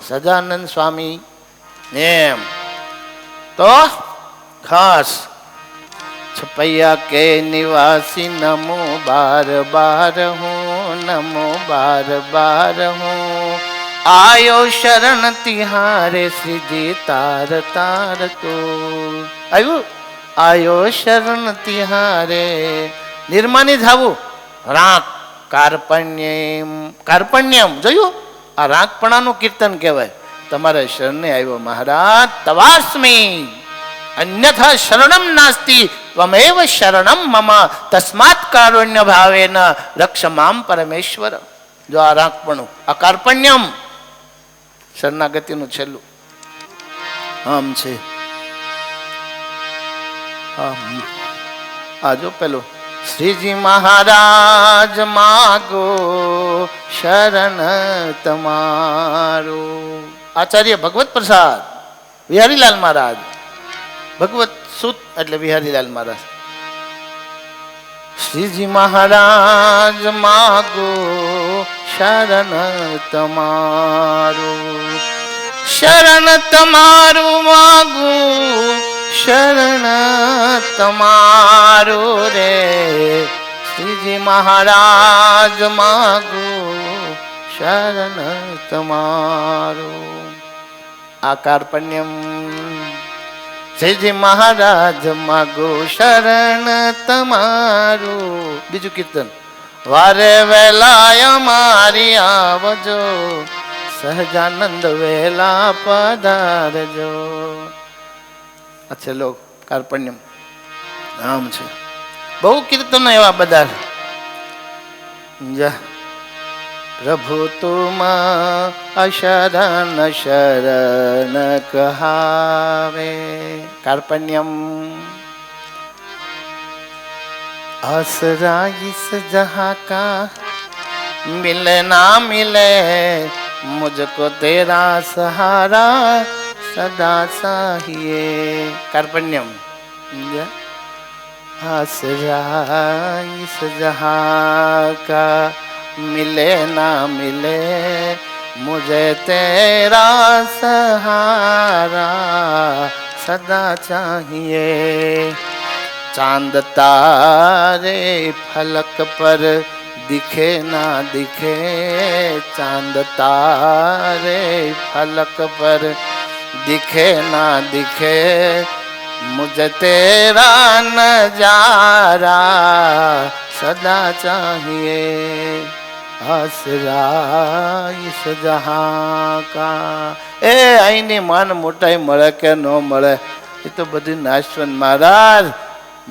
સદાનંદ સ્વામી. એમ તો ખાસ છપૈયા કે નિવાસી નમો બાર બાર હું, નમો બાર બાર હું આયો શરણ તિહારે શ્રીજી તાર તાર તો. આવ્યું? આયો શરણ તિહારે. નિર્માની થાવું. રાગ કાર્પણ્યમ. કાર્પણ્યમ જોયું? આ રાગપણાનું કીર્તન કહેવાય. તમારે શરણે આવ્યો મહારાજ, તવાસ્મી અન્યથા શરણમ નાસ્તિ ત્વમેવ શરણમ મમ તસ્માત કારુણ્ય ભાવેન રક્ષ મામ પરમેશ્વર. જો આ રાગપણું, આ કાર્પણ્યમ શરણાગતિનું છેલ્લું. આમ છે. આ જો પેલું શ્રીજી મહારાજ માગો શરણ તમારું. આચાર્ય ભગવત પ્રસાદ વિહારીલાલ મહારાજ, ભગવત સુત એટલે વિહારીલાલ મહારાજ. શ્રીજી મહારાજ માગો શરણ તમારું, શરણ તમારું માગું, શરણ તમારું રે શ્રીજી મહારાજ માગું, શરણ તમારું. આ કાર્પણ્યમ શ્રીજી મહારાજ માગો શરણ તમારું. બીજું કીર્તન. વારે વેલાય મારી આવજો, સહજાનંદ વેલા પધારજો. આ છેલ્લો કાર્પણ્યમ નામ છે. બહુ કીર્તનો એવા બધા. જા પ્રભુ તુમ અશરણ શરણ કહાવે. કાર્પણ્યમ. आसरा इस जहाँ का मिले ना मिले, मुझको तेरा सहारा सदा चाहिए. कार्पण्यम. आसरा इस जहाँ का मिले ना मिले, मुझे तेरा सहारा सदा चाहिए. चांद तारे फलक पर दिखे ना दिखे, चांद तारे फलक पर दिखे ना दिखे, मुझे तेरा नजारा सदा चाहिए. आसरा इस जहाँ का. ए અહીંની માન મોટાઈ મળે કે ન મળે એ તો બધી નાશવંત. મહારાજ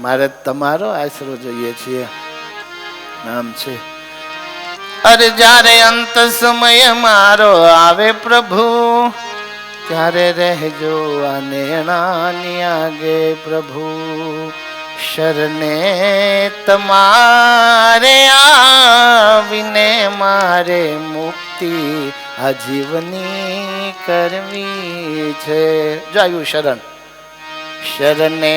મારે તમારો આશરો જોઈએ છે. નામ છે. અરે જ્યારે અંત સમય મારો આવે પ્રભુ, ત્યારે રહેજો આનેણાની આગે પ્રભુ. શરણે તમારે આવીને મારે મુક્તિ આજીવની કરવી છે. જાયું શરણ. શરણે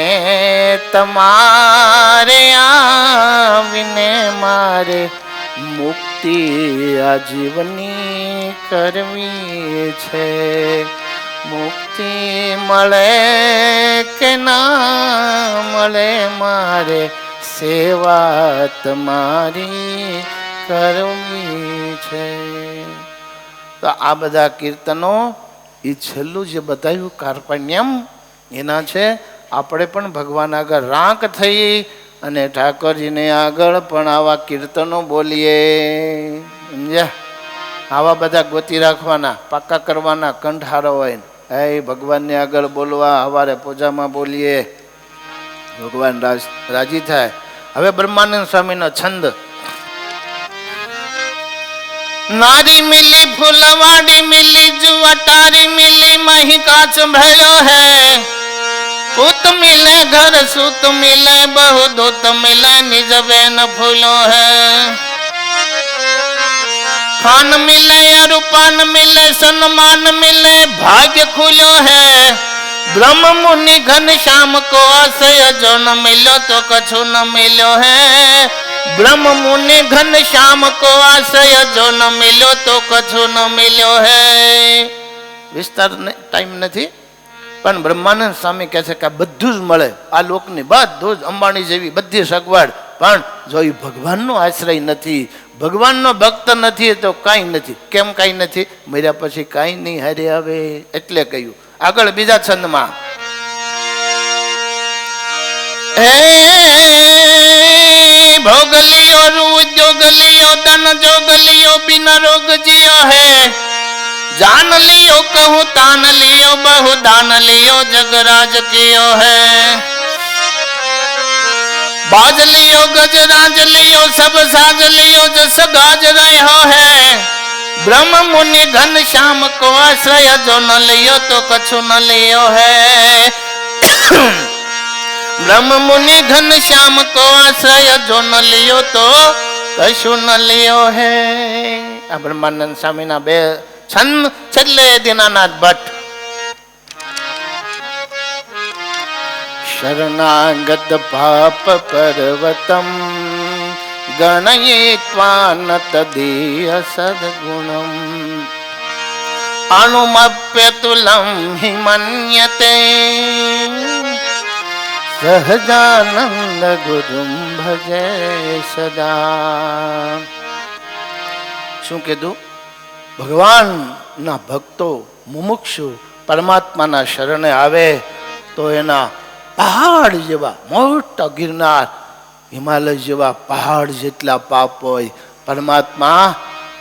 તમારે આવીને મારે મુક્તિ આજીવની કરવી છે. મુક્તિ મળે કે ના મળે, મારે સેવા તમારી કરવી છે. તો આ બધા કીર્તનો એ છેલ્લું જે બતાવ્યું કાર્પણ્યમ એના છે. આપણે પણ ભગવાન આગળ રાંક થઈ અને ઠાકોરજીને આગળ પણ આવા કીર્તનો બોલીએ. સમજ્યા? આવા બધા ગોતી રાખવાના, પાક્કા કરવાના, કંઠારો હોય. હે ભગવાનને આગળ બોલવા, હવારે પૂજામાં બોલીએ, ભગવાન રાજી થાય. હવે બ્રહ્માનંદ સ્વામીનો છંદ. नारी मिली फुलवाड़ी मिली जुवटारी मिली मही काच भयो है. पुत मिले घर सुत मिले बहु दूत मिले निज बेन फूलो है. खान मिले अरुपान मिले सम्मान मिले भाग्य खुलो है. ब्रह्म मुनि घन श्याम को आशय जो न मिलो तो कछु न मिलो है. ब्रह्म मुनि घन श्याम को आशय जो न मिलो तो कछु न मिलो है. વિસ્તાર ટાઈમ નથી, પણ બ્રહ્માનંદ સ્વામી કહે છે કે બધું જ મળે આ લોકની, બધું જ અંબાણી જેવી બધી સગવડ, પણ જો એ ભગવાનનો આશ્રય નથી, ભગવાનનો ભક્ત નથી તો કાંઈ નથી. કેમ કાંઈ નથી? મર્યા પછી કાંઈ નહીં હારે આવે. એટલે કહ્યું આગળ બીજા છંદમાં. भोग लियो रू जोग लियो धन जोग लियो बिना रोग जियो है. जान लियो कहूँ तान लियो बहु दान लियो जगराज कियो है. बाज लियो गजराज लियो सब साज लियो जस गाज रहो है. ब्रह्म मुनि घन श्याम को आश्रय जो न लियो तो कछु न लियो है. ब्रह्म मुनि घन श्याम को आश्रय जो न लियो तो कछु न लियो है. આ બ્રહ્માનંદ સ્વામીના બે છંદ. છેલ્લે દીનાનાથ ભટ્ટ. શરણાગત પાપ પર્વતમ ગણયિત્વા ન તદીય સદગુણમ અનુમપ્યતુલમ હિ મન્યતે સહજાનંદ ગુરુમ ભજે સદા. શું કીધું? ભગવાનના ભક્તો મુમુક્ષુ પરમાત્માના શરણે આવે તો એના પહાડ જેવા મોટા ગિરનાર હિમાલય જેવા પહાડ જેટલા પાપ હોય પરમાત્મા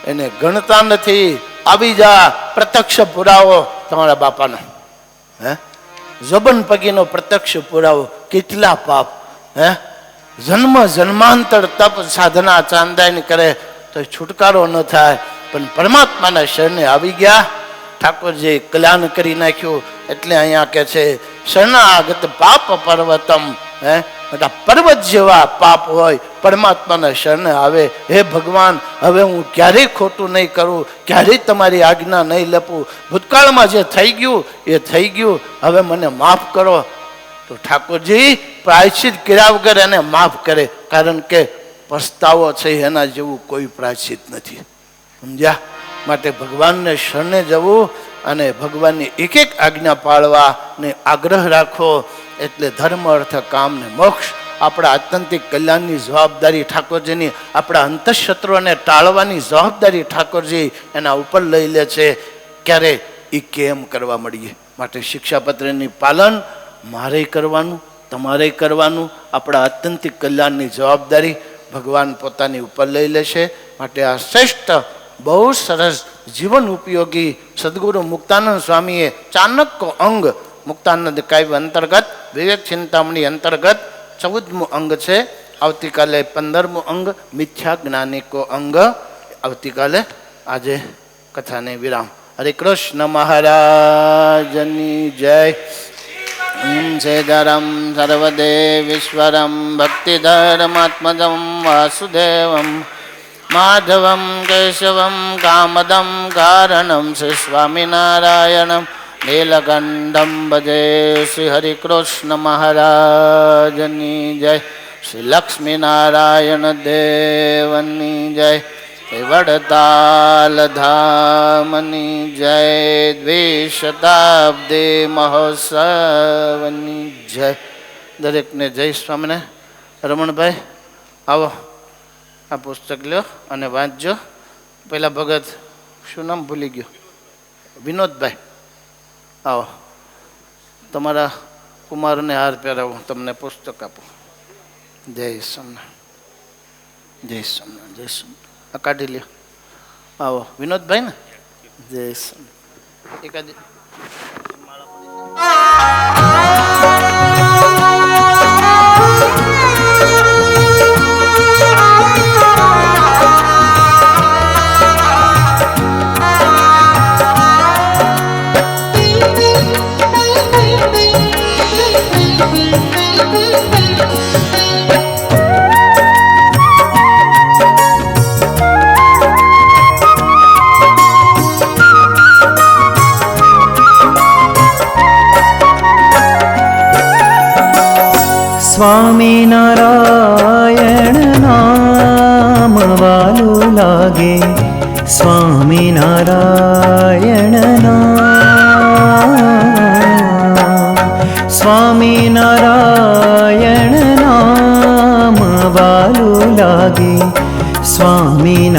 એને ગણતા નથી. આવી જા, પ્રત્યક્ષ પુરાવો તમારા બાપાનો, હે જબન પગીનો પ્રત્યક્ષ પુરાવો કેટલા પાપ, હે જન્મ જન્માંતર તપ સાધના ચાંદાયની કરે તો છુટકારો ન થાય. પણ પરમાત્માના શરણે આવી ગયા, ઠાકોરજી કલ્યાણ કરી નાખ્યું. એટલે અહીંયા કે છે શરણાગત પાપ પર્વતમ, હે બધા પર્વત જેવા પાપ હોય પરમાત્માના શરણે આવે. હે ભગવાન, હવે હું ક્યારેય ખોટું નહીં કરું, ક્યારેય તમારી આજ્ઞા નહીં લપું. ભૂતકાળમાં જે થઈ ગયું એ થઈ ગયું, હવે મને માફ કરો. તો ઠાકોરજી પ્રાયશ્ચિત કર્યા વગર એને માફ કરે, કારણ કે પસ્તાવો છે એના જેવું કોઈ પ્રાયશ્ચિત નથી. સમજ્યા? માટે ભગવાનને શરણે જવું અને ભગવાનની એક એક આજ્ઞા પાળવા ને આગ્રહ રાખવો. એટલે ધર્મ અર્થ કામ ને મોક્ષ આપણા આત્યંતિક કલ્યાણની જવાબદારી ઠાકોરજીની, આપણા અંતઃશત્રુઓને ટાળવાની જવાબદારી ઠાકોરજી એના ઉપર લઈ લે છે. ક્યારે? એ કેમ કરવા મળીએ. માટે શિક્ષાપત્રની પાલન મારે કરવાનું, તમારે કરવાનું. આપણા આત્યંતિક કલ્યાણની જવાબદારી ભગવાન પોતાની ઉપર લઈ લેશે. માટે આ શ્રેષ્ઠ બહુ સરસ જીવન ઉપયોગી સદગુરુ મુક્તાનંદ સ્વામીએ ચાણક્ય અંગ, મુક્તાનંદ કાવ્ય અંતર્ગત વિવેક ચિંતામણી અંતર્ગત 14મું અંગ છે. આવતીકાલે 15મું અંગ મિથ્યા જ્ઞાનિકો અંગ. આવતીકાલે આજે કથાને વિરામ. હરે કૃષ્ણ મહારાજની જય. સેદરમ સર્વદેવીશ્વરમ ભક્તિધર્માત્મજમ વાસુદેવમ માધવમ કેશવમ કામદમ કારણમ શ્રી સ્વામિનારાયણમ નીલકંઠમ ભજે. શ્રી હરિકૃષ્ણ મહારાજની જય. શ્રી લક્ષ્મીનારાયણ દેવની જય. વડતાલ ધામની જય. દ્વિશતાબ્દી મહોત્સવની જય. દરેકને જય સ્વામિને. રમણભાઈ આવો, આ પુસ્તક લ્યો અને વાંચજો. પેલા ભગત શું નામ ભૂલી ગયો? વિનોદભાઈ આવો, તમારા કુમારને હાર પહેરાવું, તમને પુસ્તક આપું. જય સોમનાથ, જય સોમનાથ, જય સોમનાથ. આ કાઢી લ્યો. આવો વિનોદભાઈ ને. જય સોમનાથ. એકાદ સ્વામિનારાયણ નામ વાલું લાગે, સ્વામિનારાયણ નામ, સ્વામિનારાયણ નામ વાલું લાગે, સ્વામિનારાયણ